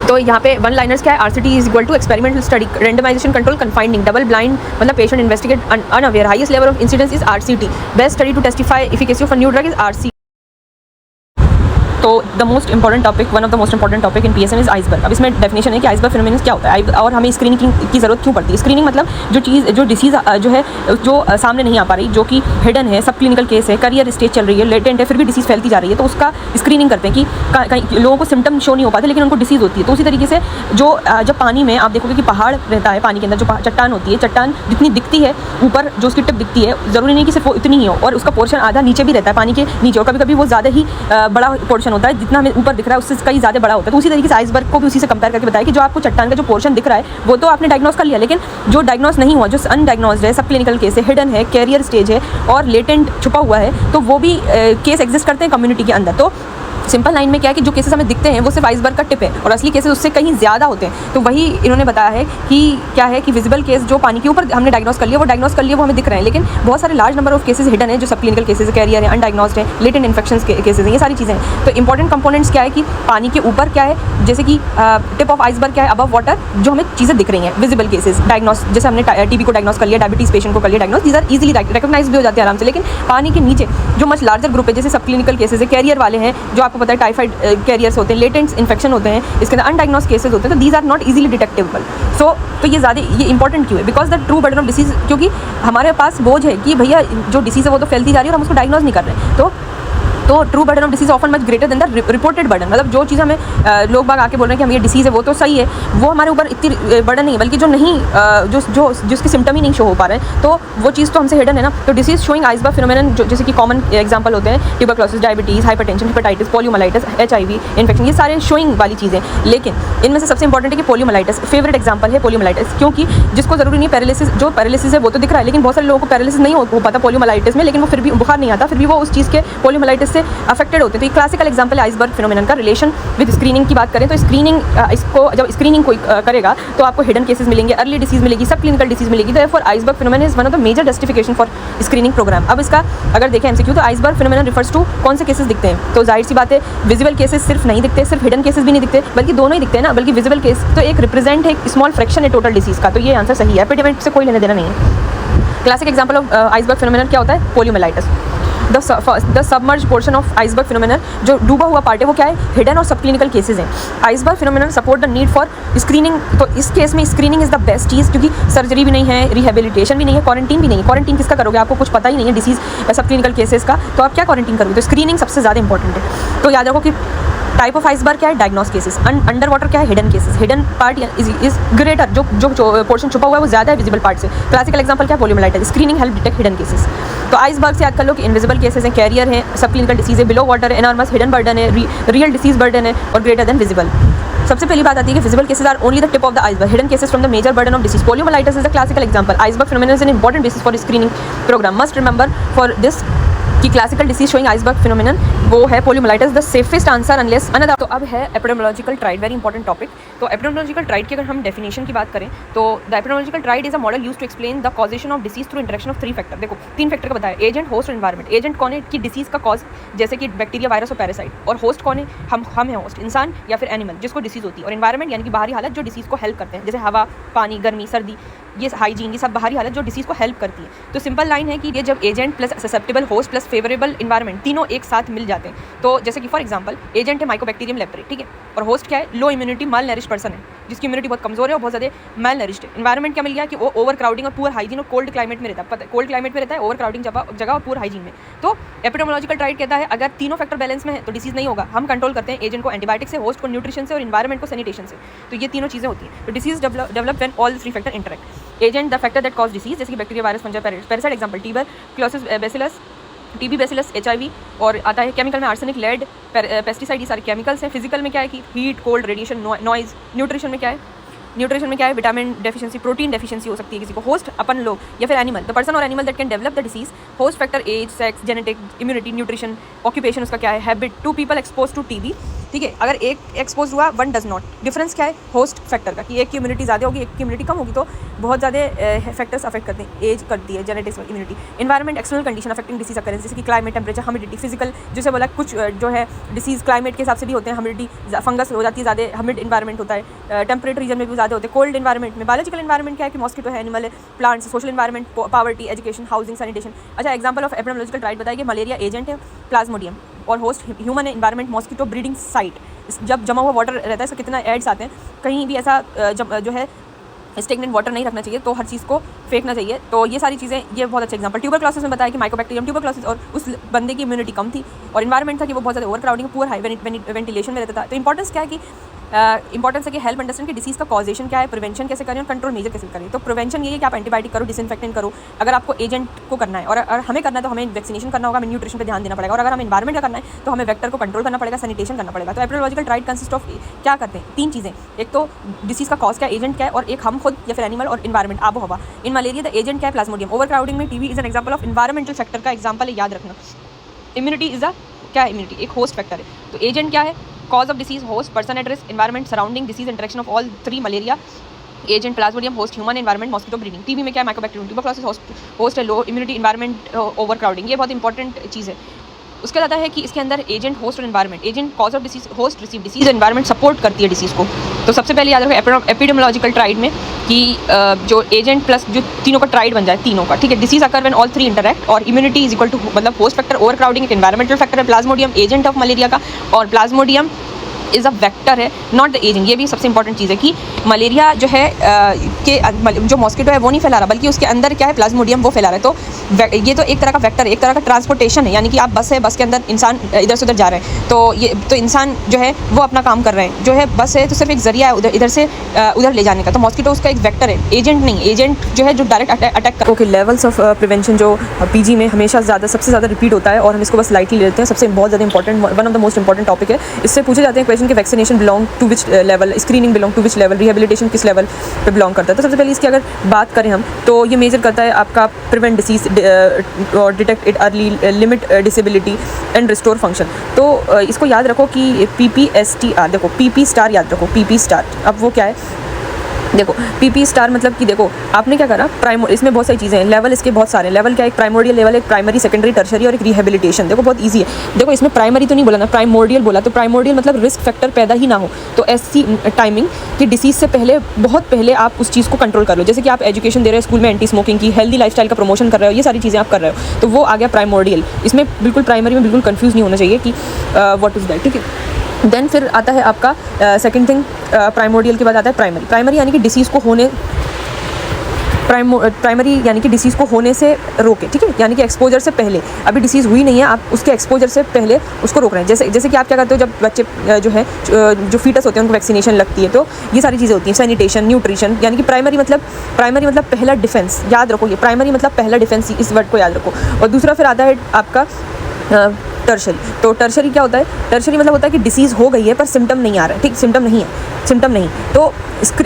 तो यहाँ पे वन लाइनर्स क्या है, RCT is equal to experimental study, randomisation control confounding, double blind, मतलब patient investigate unaware, highest level of incidence is RCT, best study to testify efficacy of a new drug is RC. तो one of the most important topic in PSM is iceberg. अब इसमें definition है कि iceberg phenomenon क्या होता है और हमें स्क्रीनिंग की जरूरत क्यों पड़ती है। स्क्रीनिंग मतलब जो डिसीज़ जो है जो सामने नहीं आ पा रही, जो कि हिडन है, सब क्लिनिकल केस है, करियर स्टेज चल रही है, लेटेंट है, फिर भी डिसीज़ फैलती जा रही है, तो उसका स्क्रीनिंग करते हैं कि कहीं लोगों को सिम्टम शो नहीं हो पाते लेकिन उनको डिसीज़ होती है। तो उसी तरीके से जब पानी में आप देखोगे कि पहाड़ रहता है, पानी के अंदर जो चट्टान होती है, चट्टान जितनी दिखती है ऊपर जो उसकी टिप दिखती है, ज़रूरी नहीं कि सिर्फ वो इतनी ही हो, और उसका पोर्शन आधा नीचे भी रहता है, पानी के नीचे, और कभी कभी वो ज़्यादा ही बड़ा पोर्शन होता है, जितना हमें ऊपर दिख रहा है उससे कहीं ज़्यादा बड़ा होता है। तो उसी तरीके से आइसबर्ग को भी उसी से कंपेयर करके बताया कि जो आपको चट्टान का जो पोर्शन दिख रहा है वो तो आपने डायग्नोस कर लिया, लेकिन जो डायग्नोस नहीं हुआ, जो अनडायग्नोस्ड है, सब क्लिनिकल केस है, हिडन है, कैरियर स्टेज है और लेटेंट छुपा हुआ है, तो वो भी केस एग्जिस्ट करते हैं कम्युनिटी के अंदर। तो सिंपल लाइन में क्या है कि जो केसेस हमें दिखते हैं वो सिर्फ आइसबर्ग का टिप है और असली केसेस उससे कहीं ज़्यादा होते हैं। तो वही इन्होंने बताया है कि क्या है कि विजिबल केस जो पानी के ऊपर हमने डायग्नोस कर लिया, वो हमें दिख रहे हैं, लेकिन बहुत सारे large number of cases hidden है, जो सब क्लिनिकल केसेस है, कैरियर है, अनडायग्नोस्ड है, लेटेंट इन्फेक्शंस केसेस हैं, ये सारी चीज़ें हैं। तो इंपॉर्टेंट कंपोनेंट्स क्या है कि पानी के ऊपर क्या है, जैसे कि टिप ऑफ आइसबर्ग क्या है, अबव वाटर जो हमें चीज़ें दिख रही हैं, विजिबल केसेस डायग्नोस, जैसे हमने टीबी को डायग्नोस कर लिया, डायबिटीज़ पेशेंट को कर लिया diagnose, these are easily recognize भी हो जाते हैं आराम से। लेकिन पानी के नीचे जो मच लार्जर ग्रुप है, जैसे सब क्लिनिकल केसेस है, कैरियर वाले हैं, जो आपको पता है टाइफाइड कैरियर्स होते हैं, लेटेंट इन्फेक्शन होते हैं, इसके अंदर अनडायग्नोस्ड केसेस होते हैं, तो these are not easily detectable. तो ये इंपॉर्टेंट क्यों है, because the true burden of disease, क्योंकि हमारे पास बोझ है कि भैया जो डिसीज़ है वो तो फैलती जा रही है और हम उसको डायग्नोज नहीं कर रहे। तो true burden of disease often much greater than the reported burden, मतलब जो चीज़ हमें लोग बाग आके बोल रहे हैं कि हम ये डिसीज़ है वो तो सही है, वो हमारे ऊपर इतनी बर्डन नहीं है, बल्कि जो नहीं जिसके सिम्टम ही नहीं शो हो पा रहे हैं, तो वो चीज़ तो हमसे हिडन है ना। तो डिसीज़ शोइंग आइसबर्ग फिनोमेनन, जैसे कि कॉमन एग्जांपल होते हैं tuberculosis, diabetes, hypertension, hepatitis, poliomyelitis, HIV infection, ये सारे शोइंग वाली चीज़ें। लेकिन इनमें से सबसे इंपॉर्टेंट है कि पोलियोमाइलाइटिस फेवरेट एग्जाम्पल है, पोलियोमाइलाइटिस, क्योंकि जिसको जरूरी नहीं पैरालिसिस, जो पैरालिसिस है वो तो दिख रहा है, लेकिन बहुत सारे लोगों को पैरालिसिस नहीं हो पाता पोलियोमाइलाइटिस में, लेकिन वो फिर भी बुखार नहीं आता, फिर भी वो उस चीज़ के पोलियोमाइलाइटिस से अफेक्टेड होते हैं। तो ये क्लासिकल एग्जांपल है आइसबर्ग फिनोमेनन का। रिलेशन विद स्क्रीनिंग की बात करें तो इसको जब स्क्रीनिंग कोई करेगा तो आपको हिडन केसेस मिलेंगे, अर्ली डिसीज मिलेगी, सब क्लिनिकल डिसीज मिलेगी। तो for iceberg phenomenon is one of the major justification for screening program. अब इसका अगर देखें एमसीक्यू, तो आइसबर्ग फिनोमेनन रिफर्स टू कौन से केसेस दिखते हैं, तो जाहिर सी बात है विजिबल केसेस सिर्फ नहीं दिखते, सिर्फ हिडन केसेस भी नहीं दिखते, बल्कि दोनों ही दिखते हैं ना, बल्कि विजिबल केस तो एक रिप्रेजेंट है, एक स्मॉल फ्रैक्शन है टोटल डिसीज का। तो ये आंसर सही है, एपिडेमिक से कोई लेने देना नहीं है। Classic example of iceberg phenomenon क्या होता है, poliomyelitis. The submerge portion of iceberg phenomenon, जो डूबा हुआ पार्ट है वो क्या है, हिडन और सब क्लिनिकल केसेस हैं। Iceberg phenomenon support the need for screening. तो इस केस में स्क्रीनिंग इज द बेस्ट चीज़, क्योंकि सर्जरी भी नहीं है, रिहेबिलिटेशन भी नहीं है, क्वारंटीन भी नहीं है। क्वारंटीन किसका करोगे, आपको कुछ पता ही नहीं है डिसीज सब क्लिनिकल केसेस का, तो आप क्या क्वारंटीन करोगे। तो स्क्रीनिंग सबसे ज़्यादा इंपॉर्टेंट है। तो याद रखो कि टाइप ऑफ आइसबर्ग क्या है, डायग्नोस केसेस, अंडर वाटर क्या है, hidden cases. Hidden part is greater, जो पोर्शन छुपा हुआ है वो ज़्यादा है विजिबल पार्ट से। क्लासिकल एग्जांपल क्या है, poliomyelitis. Screening help detect hidden cases. तो आइसबर्ग से याद कर लो कि इनविजिबल केसेस हैं, कैरियर है, सब क्लिनिकल डिसीज है, below water enormous hidden burden है, रियल डिसीज बर्डन है और ग्रेटर देन विजिबल। सबसे पहली बात आती है कि visible cases are only the tip of the iceberg, hidden cases from the major burden of disease. Poliomyelitis is the classical example. Iceberg phenomenon is an important basis for screening programme. Must remember for this कि classical disease showing iceberg phenomenon वो है poliomyelitis, the safest answer unless another. तो अब है epidemiological triad, very important topic. तो epidemiological triad की अगर हम डेफिनेशन की बात करें तो the epidemiological triad is a model used to explain the causation of disease through interaction of 3 factor. देखो 3 फैक्टर का बताया, एजेंट, होस्ट और एनवायरमेंट। एजेंट कौन है कि डिसीज का कॉज, जैसे कि बैक्टीरिया, वायरस और पैरासाइट, और होस्ट कौन है, हम हैं होस्ट, इंसान या फिर एनिमल जिसको डिसीज होती है, और एनवायरमेंट यानी कि बाहरी हालत जो डिसीज को हेल्प करते हैं, जैसे हवा, पानी, गर्मी, सर्दी, ये हाइजीन, ये सब बाहरी हालत जो डिसीज को हेल्प करती है। तो सिंपल लाइन है कि ये जब agent plus susceptible host plus favourable environment तीनों एक साथ मिल जाते जाते हैं। तो जैसे कि फॉर एग्जांपल एजेंट है माइकोबैक्टीरियम लेप्रे, ठीक है, और होस्ट क्या है, लो इम्यूनिटी माल नरिश पर्सन है, जिसकी इम्यूनिटी बहुत कमजोर है और बहुत ज़्यादा माल नरिश्ड है। एनवायरमेंट क्या मिल गया कि वो ओवर क्राउडिंग और पुअर हाइजीन और कोल्ड क्लाइमेट में रहता है, पता है कोल्ड क्लाइमेट में रहता है, ओवर क्राउडिंग जगह और पुअर हाइजीन में। तो एपिडेमियोलॉजिकल ट्राइड कहता है अगर तीनों फैक्टर बैलेंस में है तो डिसीज नहीं होगा। हम कंट्रोल करते हैं एजेंट को एंटीबायोटिक से, होस्ट को न्यूट्रिशन से और एनवायरमेंट को सैनिटेशन से। तो ये तीनों चीज़ें होती हैं। तो disease develop when all three factor interact. Agent the factor that cause disease, जैसे कि bacteria, virus, फंजा, parasite, example tuberculosis, bacillus, TB, bacillus, HIV। और आता है केमिकल में आर्सेनिक, लेड, पेस्टिसाइड, ये सारे केमिकल्स हैं। फिजिकल में क्या है कि heat, cold, radiation, noise. Nutrition में क्या है, न्यूट्रिशन में क्या है, विटामिन डेफिशिएंसी, प्रोटीन डेफिशिएंसी हो सकती है किसी को। होस्ट अपन लोग या फिर एनिमल, द पर्सन और animal that can develop the disease. Host factor age, sex, genetic, immunity, nutrition, occupation उसका क्या है, habit. 2 people expose to TB, ठीक है, अगर एक एक्सपोज हुआ 1 डज नॉट। डिफरेंस क्या है होस्ट फैक्टर का कि एक की इम्यूनिटी ज़्यादा होगी, एक की इम्यूनिटी कम होगी, तो बहुत ज़्यादा फैक्टर्स अफेक्ट करते हैं। एज करती है, genetics, immunity. Environment external condition affecting disease occurrence, जैसे कि क्लाइमेट, टेम्परेचर, ह्यूमिडिटी। फिजिकल जैसे बोला कुछ जो है डिसीज क्लाइमेट के हिसाब से भी होते हैं, ह्यूमिडिटी, फंगस हो जाती है ज़्यादा, ह्यूमिड इन्वायरमेंट होता है। टेम्परेट रीजन में भी ज़्यादा होते हैं। कोल्ड इन्वायरमेंट में। बायोलॉजिकल इन्वायरमेंट क्या है कि मॉस्किटो है, एनिमल है, plants. Social environment, poverty, education, housing, sanitation. अच्छा, एग्जांपल ऑफ एपिडेमियोलॉजिकल ट्राइड बताइए कि मलेरिया एजेंट है, प्लाज्मोडियम, और होस्ट ह्यूमन है, इन्वायरमेंट मॉस्किटो ब्रीडिंग साइट। जब जमा हुआ वाटर रहता है इसका कितना एड्स आते हैं, कहीं भी ऐसा जो है स्टेगनेंट वाटर नहीं रखना चाहिए, तो हर चीज़ को फेंकना चाहिए। तो ये सारी चीज़ें, ये बहुत अच्छा एग्जांपल। ट्यूबरक्लोसिस में बताया कि माइकोबैक्टीरियम ट्यूबरक्लोसिस, और उस बंदे की इम्यूनिटी कम थी, और इन्वायरमेंट था कि वो बहुत ज़्यादा over crowding, poor high ventilation में रहता था। तो इंपॉर्टेंस क्या है कि इंपॉर्टेंस है कि हेल्प अंडरस्टैंड कि डिसीज़ का कॉजेशन क्या है, प्रिवेंशन कैसे करें और कंट्रोल मेजर कैसे करें। तो प्रिवेंशन ये है कि आप एंटीबायोटिक करो, डिसइंफेक्टेंट करो अगर आपको एजेंट को करना है, और हमें करना है तो हमें वैक्सीनेशन करना होगा, हमें न्यूट्रिशन पे ध्यान देना पड़ेगा, और अगर हमें एनवायरमेंट का करना है तो हमें वेक्टर को कंट्रोल करना पड़ेगा, सैनिटेशन करना पड़ेगा। तो एपिडेमियोलॉजिकल ट्राइड कंसिस्ट ऑफ क्या करते हैं, 3 चीज़ें। एक तो डिसीज़ का कॉज क्या है, एजेंट क्या है, और एक हम खुद या फिर एनिमल, और इन्वायरमेंट, आबो हवा। इन मलेरिया द एजेंट क्या है, प्लाज्मोडियम। ओवर क्राउडिंग में TB is an example of environmental factor का एग्जांपल है, याद रखना। इम्यूनिटी इज अ क्या है, इम्यूनिटी एक होस्ट फैक्टर है। तो एजेंट क्या है, cause of disease, host, person at risk, environment, surrounding, disease, interaction of all 3। Malaria agent, Plasmodium, host, human, environment, mosquito breeding. TB में क्या है, माइकोबैक्टीरियम, ट्यूबरक्लोसिस, होस्ट है, लो इम्यूनिटी, एनवायरमेंट, ओवर क्राउडिंग। ये बहुत इंपॉर्टेंट चीज़ है। उसके बाद आता है कि इसके अंदर एजेंट, होस्ट और environment. Agent cause of disease, host receive disease, environment support करती है डिसीज़ को। तो सबसे पहले याद रखो एपिडेमियोलॉजिकल ट्राइड में कि जो एजेंट प्लस जो तीनों का ट्राइड बन जाए, तीनों का, ठीक है। Disease occur when all 3 interact, और इम्यूनिटी इज इक्वल टू मतलब होस्ट फैक्टर, ओवर क्राउडिंग एक एनवायरमेंटल फैक्टर है, प्लाज्मोडियम एजेंट ऑफ मलेरिया का, और प्लाज्मोडियम इज़ अ वेक्टर है, नॉट द एजेंट। ये भी सबसे इंपॉर्टेंट चीज़ है कि मलेरिया जो है जो मॉस्किटो है वो नहीं फैला रहा, बल्कि उसके अंदर क्या है, प्लाज्मोडियम वो फैला रहा है। तो ये तो एक तरह का वेक्टर है, एक तरह का ट्रांसपोर्टेशन है, यानी कि आप बस है, बस के अंदर इंसान इधर से उधर जा रहे हैं, तो इंसान जो है वो अपना काम कर रहे हैं। जो है बस है तो सिर्फ एक जरिया है इधर से उधर ले जाने का। तो मॉस्किटो उसका एक वेक्टर है, एजेंट नहीं। एजेंट जो है जो डायरेक्ट अटैक कर। ओके, लेवल्स ऑफ प्रिवेंशन जो PG में हमेशा सबसे ज़्यादा रिपीट होता है, और हम इसको बस लाइटली ले लेते हैं। सबसे बहुत ज़्यादा important, one of the most important topic है। इससे पूछे जाते हैं क्वेश्चन कि vaccination belong to which level, screening belong to which level, rehabilitation किस लेवल पे बिलोंग करता है। तो सबसे पहले इसकी अगर बात करें हम, तो ये मेजर करता है आपका प्रिवेंट डिसीज और detect it early, limit disability and restore function. तो इसको याद रखो कि PPSTR, देखो PP स्टार याद रखो, PP स्टार। अब वो क्या है, देखो PP स्टार मतलब कि देखो आपने क्या करा, इसमें बहुत सारी चीज़ें हैं, लेवल इसके बहुत सारे लेवल क्या है, एक प्राइमोडियल लेवल, एक प्राइमरी, सेकेंडरी, टर्शरी और एक रिहेबिलिटेशन। देखो बहुत इजी है। देखो इसमें प्राइमरी तो नहीं बोला ना, प्राइमोडियल बोला। तो प्राइमोडियल मतलब रिस्क फैक्टर पैदा ही ना हो, तो ऐसी टाइमिंग कि डिसीज से पहले, बहुत पहले आप उस चीज़ को कंट्रोल कर लो। जैसे कि आप एजुकेशन दे रहे हो स्कूल में, एंटी स्मोकिंग की, हेल्दी लाइफस्टाइल का प्रमोशन कर रहे हो, ये सारी चीज़ें आप कर रहे हो, तो वो आ गया प्राइमोडियल। इसमें बिल्कुल प्राइमरी में बिल्कुल कंफ्यूज नहीं होना चाहिए कि व्हाट इज़ दैट, ठीक है। देन फिर आता है आपका सेकंड थिंग, प्राइमोडियल के बाद आता है प्राइमरी। प्राइमरी यानी कि डिसीज़ को होने, प्राइमरी यानी कि डिसीज़ को होने से रोके, ठीक है, यानी कि एक्सपोजर से पहले। अभी डिसीज़ हुई नहीं है, आप उसके एक्सपोजर से पहले उसको रोक रहे हैं। जैसे कि आप क्या करते हो, जब बच्चे जो है जो फीटस होते हैं उनको वैक्सीनेशन लगती है, तो ये सारी चीज़ें होती हैं। सैनिटेशन, न्यूट्रिशन, यानी कि प्राइमरी मतलब पहला डिफेंस, याद रखो ये प्राइमरी मतलब पहला डिफेंस, इस वर्ड को याद रखो। और दूसरा फिर आता है आपका टर्शरी। तो टर्शरी क्या होता है, टर्शरी मतलब होता है कि डिसीज़ हो गई है पर सिम्टम नहीं आ रहा है, ठीक, सिम्टम नहीं। तो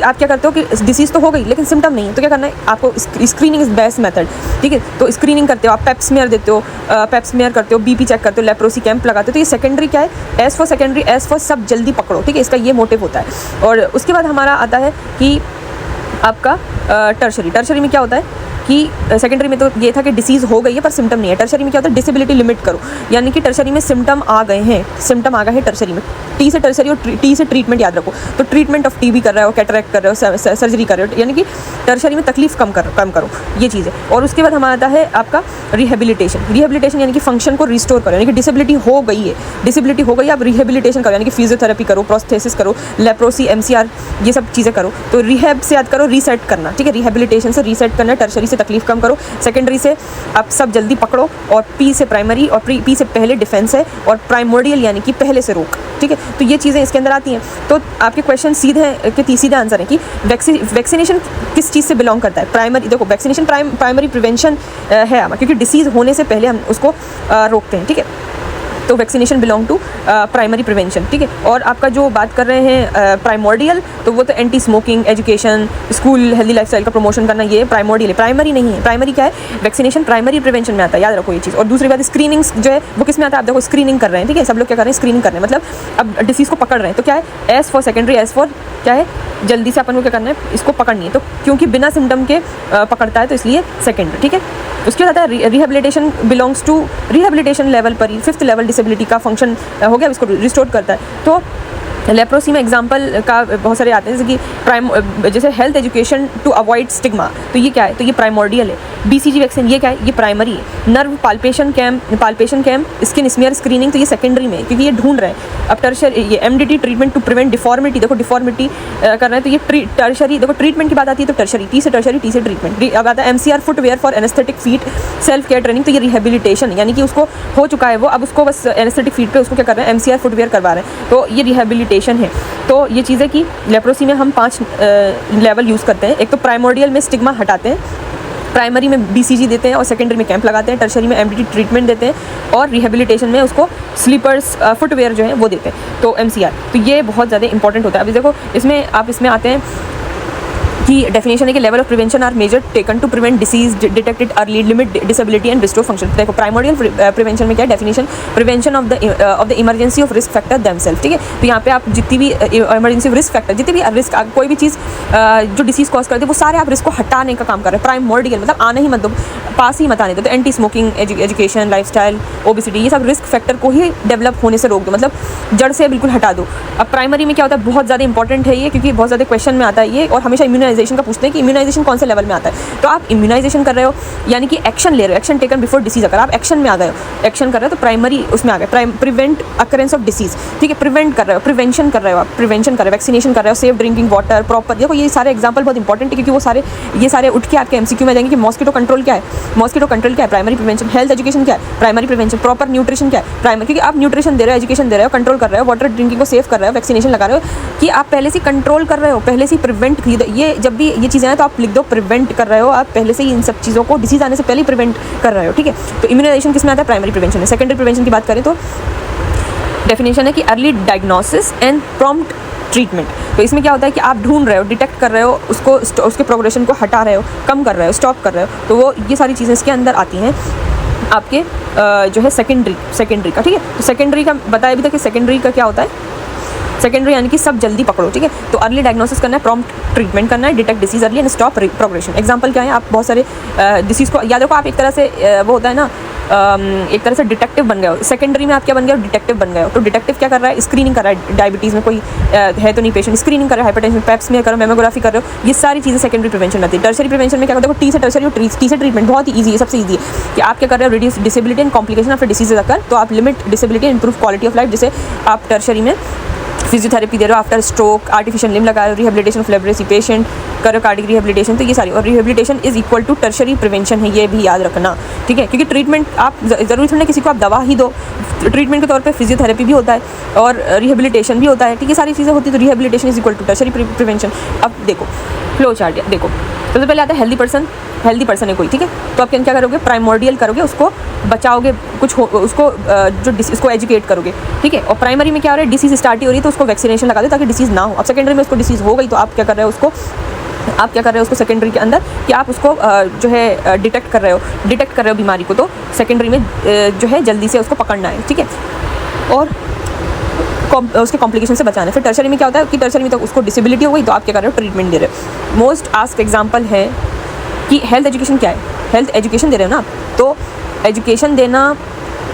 आप क्या करते हो कि डिसीज़ तो हो गई लेकिन सिम्टम नहीं है, तो क्या करना है आपको, स्क्रीनिंग इज़ बेस्ट मेथड, ठीक है। तो स्क्रीनिंग करते हो आप, पेप्समेयर देते हो, पेप्समेयर करते हो, BP चेक करते हो, लेप्रोसी कैंप लगाते हो। तो ये सेकेंडरी क्या है, S for secondary, S for सब जल्दी पकड़ो, ठीक है, इसका ये मोटिव होता है। और उसके बाद हमारा आता है कि आपका टर्शरी। टर्शरी में क्या होता है, कि सेकेंडरी में तो ये था कि डिसीज़ हो गई है पर सिम्टम नहीं है। टर्शरी में क्या होता है, डिसेबिलिटी लिमिट करो, यानी कि टर्शरी में सिम्टम आ गए हैं, सिम्टम आ गए हैं टर्शरी में। टी से टर्शरी और टी से ट्रीटमेंट याद रखो, तो ट्रीटमेंट ऑफ टीबी कर रहे हो, कैटरैक्ट कर रहे हो, सर्जरी कर रहे हो, यानी कि टर्शरी में तकलीफ कम करो, ये चीज़ है। और उसके बाद हमारा आता है आपका रिहेबिलिटेशन यानी कि फंक्शन को रिस्टोर करो, यानी कि डिसेबिलिटी हो गई है, आप रिहेबिलिटेशन करो, यानी कि फिजियोथेरेपी करो, प्रोस्थेसिस करो, लेप्रोसी, MCR, ये सब चीज़ें करो। तो रिहेब से याद करो रीसेट करना, ठीक है, रिहेबिलिटेशन से रीसेट करना, टर्शरी से तकलीफ कम करो, सेकेंडरी से आप सब जल्दी पकड़ो, और पी से प्राइमरी, और पी से पहले डिफेंस है, और प्राइमोडियल यानी कि पहले से रोक, ठीक है। तो ये चीज़ें इसके अंदर आती हैं। तो आपके क्वेश्चन सीधा आंसर है कि वैक्सीनेशन किस चीज़ से बिलोंग करता है। प्राइमरी, देखो वैक्सीनेशन प्राइमरी प्रिवेंशन है, क्योंकि डिसीज़ होने से पहले हम उसको रोकते हैं, ठीक है। तो vaccination belong to primary prevention, ठीक है। और आपका जो बात कर रहे हैं प्राइमोडियल, तो वो तो anti smoking, education, school, healthy lifestyle का प्रमोशन करना, ये प्राइमोडियल है, प्राइमरी नहीं है। प्राइमरी क्या है, वैक्सीनेशन प्राइमरी प्रिवेंशन में आता है, याद रखो ये चीज़। और दूसरी बात, स्क्रीनिंग जो है वो किस में आता है, आप देखो स्क्रीनिंग कर रहे हैं, ठीक है, सब लोग क्या कर रहे हैं, स्क्रीनिंग कर रहे हैं, मतलब अब डिसीज़ को पकड़ रहे हैं। तो क्या है, S for secondary, S for क्या है, जल्दी से अपन को क्या करना है, इसको पकड़नी है। तो क्योंकि बिना सिम्टम के पकड़ता है, तो इसलिए सेकेंडरी, ठीक है। उसके बाद आता है rehabilitation belongs to rehabilitation level पर ही 5th लेवल डिसेबिलिटी का फंक्शन हो गया, इसको रिस्टोर करता है। तो लेप्रोसी में एग्जांपल का बहुत सारे आते हैं, जैसे कि जैसे health education to avoid stigma, तो ये क्या है, तो ये प्राइमोडियल है। BCG वैक्सीन, ये क्या है, ये प्राइमरी है। Nerve palpation camp, skin smear screening, तो ये सेकेंडरी में, क्योंकि ये ढूंढ रहे हैं। अब टर्शरी, ये MDT treatment to prevent deformity, देखो डिफॉर्मिटी कर रहे हैं, तो ये टर्शरी, देखो ट्रीटमेंट की बात आती है तो टर्शरी, टी से ट्रीटमेंट। अब आता है MCR footwear for anaesthetic feet self care training, तो ये रिहेबिलिटेशन, यानी कि उसको हो चुका है वो, अब उसको बस एनेस्थेटिक फीट पे उसको क्या कर रहे हैं, MCR फुटवेयर करवा रहे हैं, तो ये रिहेबिलिटेशन है। तो ये चीज़ें कि लेप्रोसी में हम 5 लेवल यूज़ करते हैं। एक तो प्राइमोडियल में स्टिग्मा हटाते हैं, प्राइमरी में BCG देते हैं और सेकेंडरी में कैंप लगाते हैं, टर्शरी में MDT ट्रीटमेंट देते हैं, और रिहेबिलिटेशन में उसको स्लीपर्स फुटवेयर जो है वो देते हैं, तो MCR। तो ये बहुत ज़्यादा इंपॉर्टेंट होता है। अभी देखो इसमें आते हैं कि डेफिनेशन है कि level of prevention are measure taken to prevent disease detected early, limit disability and restore function. देखो प्राइमोडियल प्रिवेंशन में क्या है, definition prevention of the emergency of risk factor themselves, ठीक है। तो यहाँ पे आप जितनी भी इमरजेंसी रिस्क फैक्टर, जितनी भी रिस्क, कोई भी चीज़ जो डिसीज़ कॉज करते हैं, वो सारे आप रिस्क को हटाने का काम कर रहे हैं। प्राइमोडियल मतलब आने ही मत दो, पास ही मत आने दो। तो anti smoking, education, lifestyle, obesity, ये सब रिस्क फैक्टर को ही डेवलप होने से रोक दो, मतलब जड़ से बिल्कुल हटा दो। अब प्राइमरी में क्या होता है, बहुत ज़्यादा इंपॉर्टेंट है ये, क्योंकि बहुत ज़्यादा क्वेश्चन में आता है ये, और हमेशा इम्यूनाइजेशन का पूछते हैं कि इम्यूनाइजेशन कौन से लेवल में आता है। तो आप इम्यूनाइजेशन कर रहे हो, यानी कि एक्शन ले रहे हो, एक्शन टेकन बिफोर डिसीज। अगर आप एक्शन में आ गए हो, एक्शन कर रहे हो, तो प्राइमरी उसमें आ गए, प्रिवेंट अकरेंस ऑफ डिसीज, ठीक है, प्रिवेंट कर रहे हो, प्रिवेंशन कर रहे हो, आप प्रिवेंशन कर रहे हो, वैक्सीनेशन कर रहे हो, सेफ ड्रिंकिंग वाटर, प्रॉपर। देखो ये सारे एग्जांपल बहुत इंपॉर्टेंट है, क्योंकि वो सारे उठ के आपके MCQ में जाएंगे कि मॉस्किटो कंट्रोल क्या है, मॉस्किटो कंट्रोल क्या है, प्राइमरी प्रिवेंशन। हेल्थ एजुकेशन क्या है, प्राइमरी प्रिवेंशन। प्रॉपर न्यूट्रिशन क्या है, प्राइमरी, क्योंकि आप न्यूट्रिशन दे रहे हो, एजुकेशन दे रहे हो, कंट्रोल कर रहे हो, वाटर ड्रिंकिंग को सेव कर रहे हो, वैक्सीनेशन लगा रहे हो, कि आप पहले से कंट्रोल कर रहे हो, पहले से प्रिवेंट। ये जब भी ये चीज़ें हैं तो आप लिख दो, प्रिवेंट कर रहे हो, आप पहले से ही इन सब चीज़ों को, डिसीज आने से पहले ही प्रिवेंट कर रहे हो, ठीक है। तो इम्यूनाइजेशन किस में आता है, प्राइमरी प्रिवेंशन है। सेकेंडरी प्रिवेंशन की बात करें तो डेफिनेशन है कि early diagnosis and prompt treatment. तो इसमें क्या होता है कि आप ढूंढ रहे हो, डिटेक्ट कर रहे हो, उसके प्रोग्रेशन को हटा रहे हो, कम कर रहे हो, स्टॉप कर रहे हो, तो वो ये सारी चीज़ें इसके अंदर आती हैं आपके जो है सेकेंडरी का, ठीक है। तो सेकेंडरी का बताया भी था कि सेकेंडरी का क्या होता है, सेकेंडरी यानी कि सब जल्दी पकड़ो, ठीक है। तो अर्ली डायग्नोसिस करना है, प्रॉम्प्ट ट्रीटमेंट करना है, detect disease early and stop progression. Example क्या है, आप बहुत सारे डिसीज़ को याद रखो, आप एक तरह से वो होता है ना, एक तरह से डिटेक्टिव बन गए हो। सेकेंडरी में आप क्या बन गए हो, डिटेक्टिव बन गए हो। तो डिटेक्टिव क्या कर रहा है, स्क्रीनिंग कर रहा है, डायबिटीज़ में कोई है तो नहीं पेशेंट, स्क्रीनिंग कर रहा है, हाइपरटेंशन, पेप्स में करो, मेमोग्राफी कर रहे हो, ये सारी चीज़ें सेकेंडरी प्रिवेंशन आती है। टर्शरी प्रिवेंशन में क्या करते हो, टी से टर्शरी, टी से ट्रीटमेंट बहुत ही ईजी है, सबसे ईजी है कि आप क्या कर रहे हो, reduce disability and complication after diseases occur. तो आप limit disability, improve quality of life, जैसे आप टर्शरी में फिजियोथेरेपी दे रहे हो, आफ्टर स्ट्रोक आर्टिफिशियल लिम्ब लगा रहे हो, रिहेबिलिटेशन ऑफ लेप्रोसी पेशेंट करो, कार्डिक रिहेबिलिटेशन, तो ये सारी। और rehabilitation is equal to tertiary prevention है, ये भी याद रखना, ठीक है। क्योंकि ट्रीटमेंट आप ज़रूरी थोड़ा किसी को आप दवा ही दो, ट्रीटमेंट के तौर पे फिजियोथेरेपी भी होता है और रिहेबिलिटेशन भी होता है, ठीक है, सारी चीज़ें होती है। तो rehabilitation is equal to tertiary prevention. अब देखो फ्लो चार्ट, देखो सबसे पहले आता है हेल्दी पर्सन है कोई, ठीक है। तो आप क्या करोगे, प्राइमोडियल करोगे, उसको बचाओगे, उसको इसको एजुकेट करोगे, ठीक है। और प्राइमरी में क्या हो रहा है, डिसीज स्टार्ट ही हो रही है, तो उसको वैक्सीनेशन लगा दो ताकि डिसीज ना हो। अब सेकेंडरी में उसको डिसीज हो गई, तो आप क्या कर रहे हो उसको सेकेंडरी के अंदर कि आप उसको जो है डिटेक्ट कर रहे हो बीमारी को, तो सेकेंडरी में जो है जल्दी से उसको पकड़ना है, ठीक है, और उसके कॉम्प्लिकेशन से बचाना है। फिर टर्शरी में क्या होता है कि टर्शरी में तो उसको डिसेबिलिटी हो गई, तो आप क्या कर रहे हो, ट्रीटमेंट दे रहे हो। मोस्ट आस्क एग्जाम्पल है कि हेल्थ एजुकेशन क्या है। हेल्थ एजुकेशन दे रहे हो ना, तो एजुकेशन देना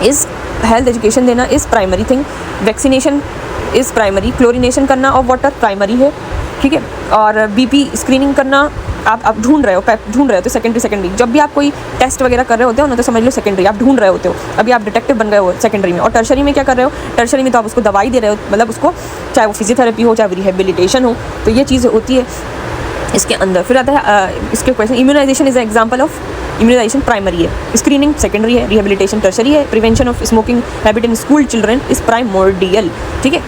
इज़ हेल्थ एजुकेशन देना is primary thing, vaccination is primary, chlorination करना ऑफ वाटर प्राइमरी है, ठीक है। और बीपी स्क्रीनिंग करना आप ढूंढ रहे हो तो सेकेंडरी। जब भी आप कोई टेस्ट वगैरह कर रहे होते हो ना, तो समझ लो सेकेंडरी, आप ढूंढ रहे होते हो, अभी आप डिटेक्टिव बन गए हो सेकेंडरी में। और टर्शरी में क्या कर रहे हो, टर्शरी में तो आप उसको दवाई दे रहे हो, मतलब उसको चाहे वो फिजियोथेरेपी हो, चाहे रिहेबिलिटेशन हो, तो ये चीज़ होती है इसके अंदर। फिर आता है इसके question, immunization is example of, immunization primary है, स्क्रीनिंग सेकेंडरी है, रिहेबिलिटेशन टर्शरी है, prevention of smoking habit in school children is primordial, ठीक है।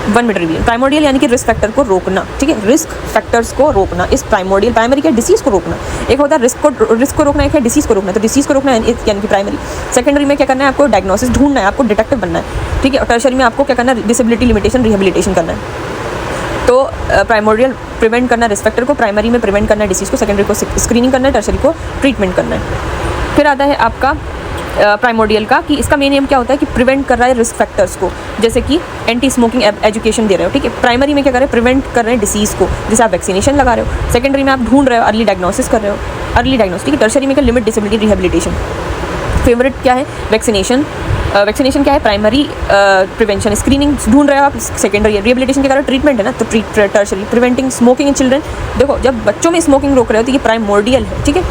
1 मिनट रिव्यू, प्राइमोर्डियल यानी कि रिस्क फैक्टर को रोकना, ठीक है, रिस्क फैक्टर्स को रोकना इस प्राइमोर्डियल। प्राइमरी क्या, डिसीज़ को रोकना, एक होता है रिस्क को रोकना, एक है डिसीज़ को रोकना, तो डिसीज़ को रोकना यानी कि प्राइमरी। सेकेंडरी में क्या करना है, आपको डायग्नोसिस ढूंढना है, आपको डिटेक्टिव बनना है, ठीक है। और टर्शरी में आपको क्या करना है, डिसेबिलिटी लिमिटेशन रिहेबिलिटेशन करना है। तो प्राइमोर्डियल प्रिवेंट करना रिस्क फैक्टर को, प्राइमरी में प्रिवेंट करना है डिसीज़ को, सेकेंडरी को स्क्रीनिंग करना है, टर्शरी को ट्रीटमेंट करना है। फिर आता है आपका प्राइमोर्डियल का, कि इसका मेन एम क्या होता है कि प्रिवेंट कर रहा है रिस्क फैक्टर्स को, जैसे कि एंटी स्मोकिंग एजुकेशन दे रहे हो, ठीक है। प्राइमरी में क्या कर रहे हैं, प्रिवेंट कर रहे हैं डिसीज़ को, जैसे आप वैक्सीनेशन लगा रहे हो। सेकेंडरी में आप ढूंढ रहे हो, अर्ली डायग्नोसिस कर रहे हो, अर्ली डायग्नोसिस, ठीक है। टर्शरी में क्या, लिमिट डिसेबिलिटी रिहेबिलिटेशन। फेवरेट क्या है, वैक्सीनेशन। वैक्सीनेशन क्या है, प्राइमरी प्रिवेंशन, स्क्रीनिंग ढूंढ रहे हो आप, सेकेंडरी रिहेबिलिटेशन के कारण ट्रीटमेंट है ना, तो tertiary preventing smoking in children. देखो जब बच्चों में स्मोकिंग रोक रहे हो तो ये प्राइमोर्डियल है, ठीक है।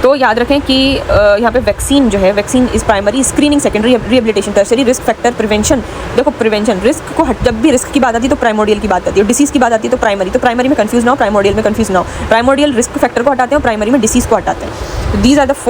तो याद रखें कि यहाँ पे वैक्सीन जो है, vaccine is primary, screening secondary, rehabilitation tertiary, risk factor prevention. देखो प्रिवेंशन, रिस्क को जब भी रिस्क की बात आती है तो प्राइमोर्डियल की बात आती है, और डिसीज़ की बात आती है तो प्राइमरी में कंफ्यूज ना हो, प्राइमोर्डियल में कंफ्यूज ना हो। प्राइमोर्डियल रिस्क फैक्टर को हटाते हैं, प्राइमरी में डिसीज़ को हटाते हैं। These are the 4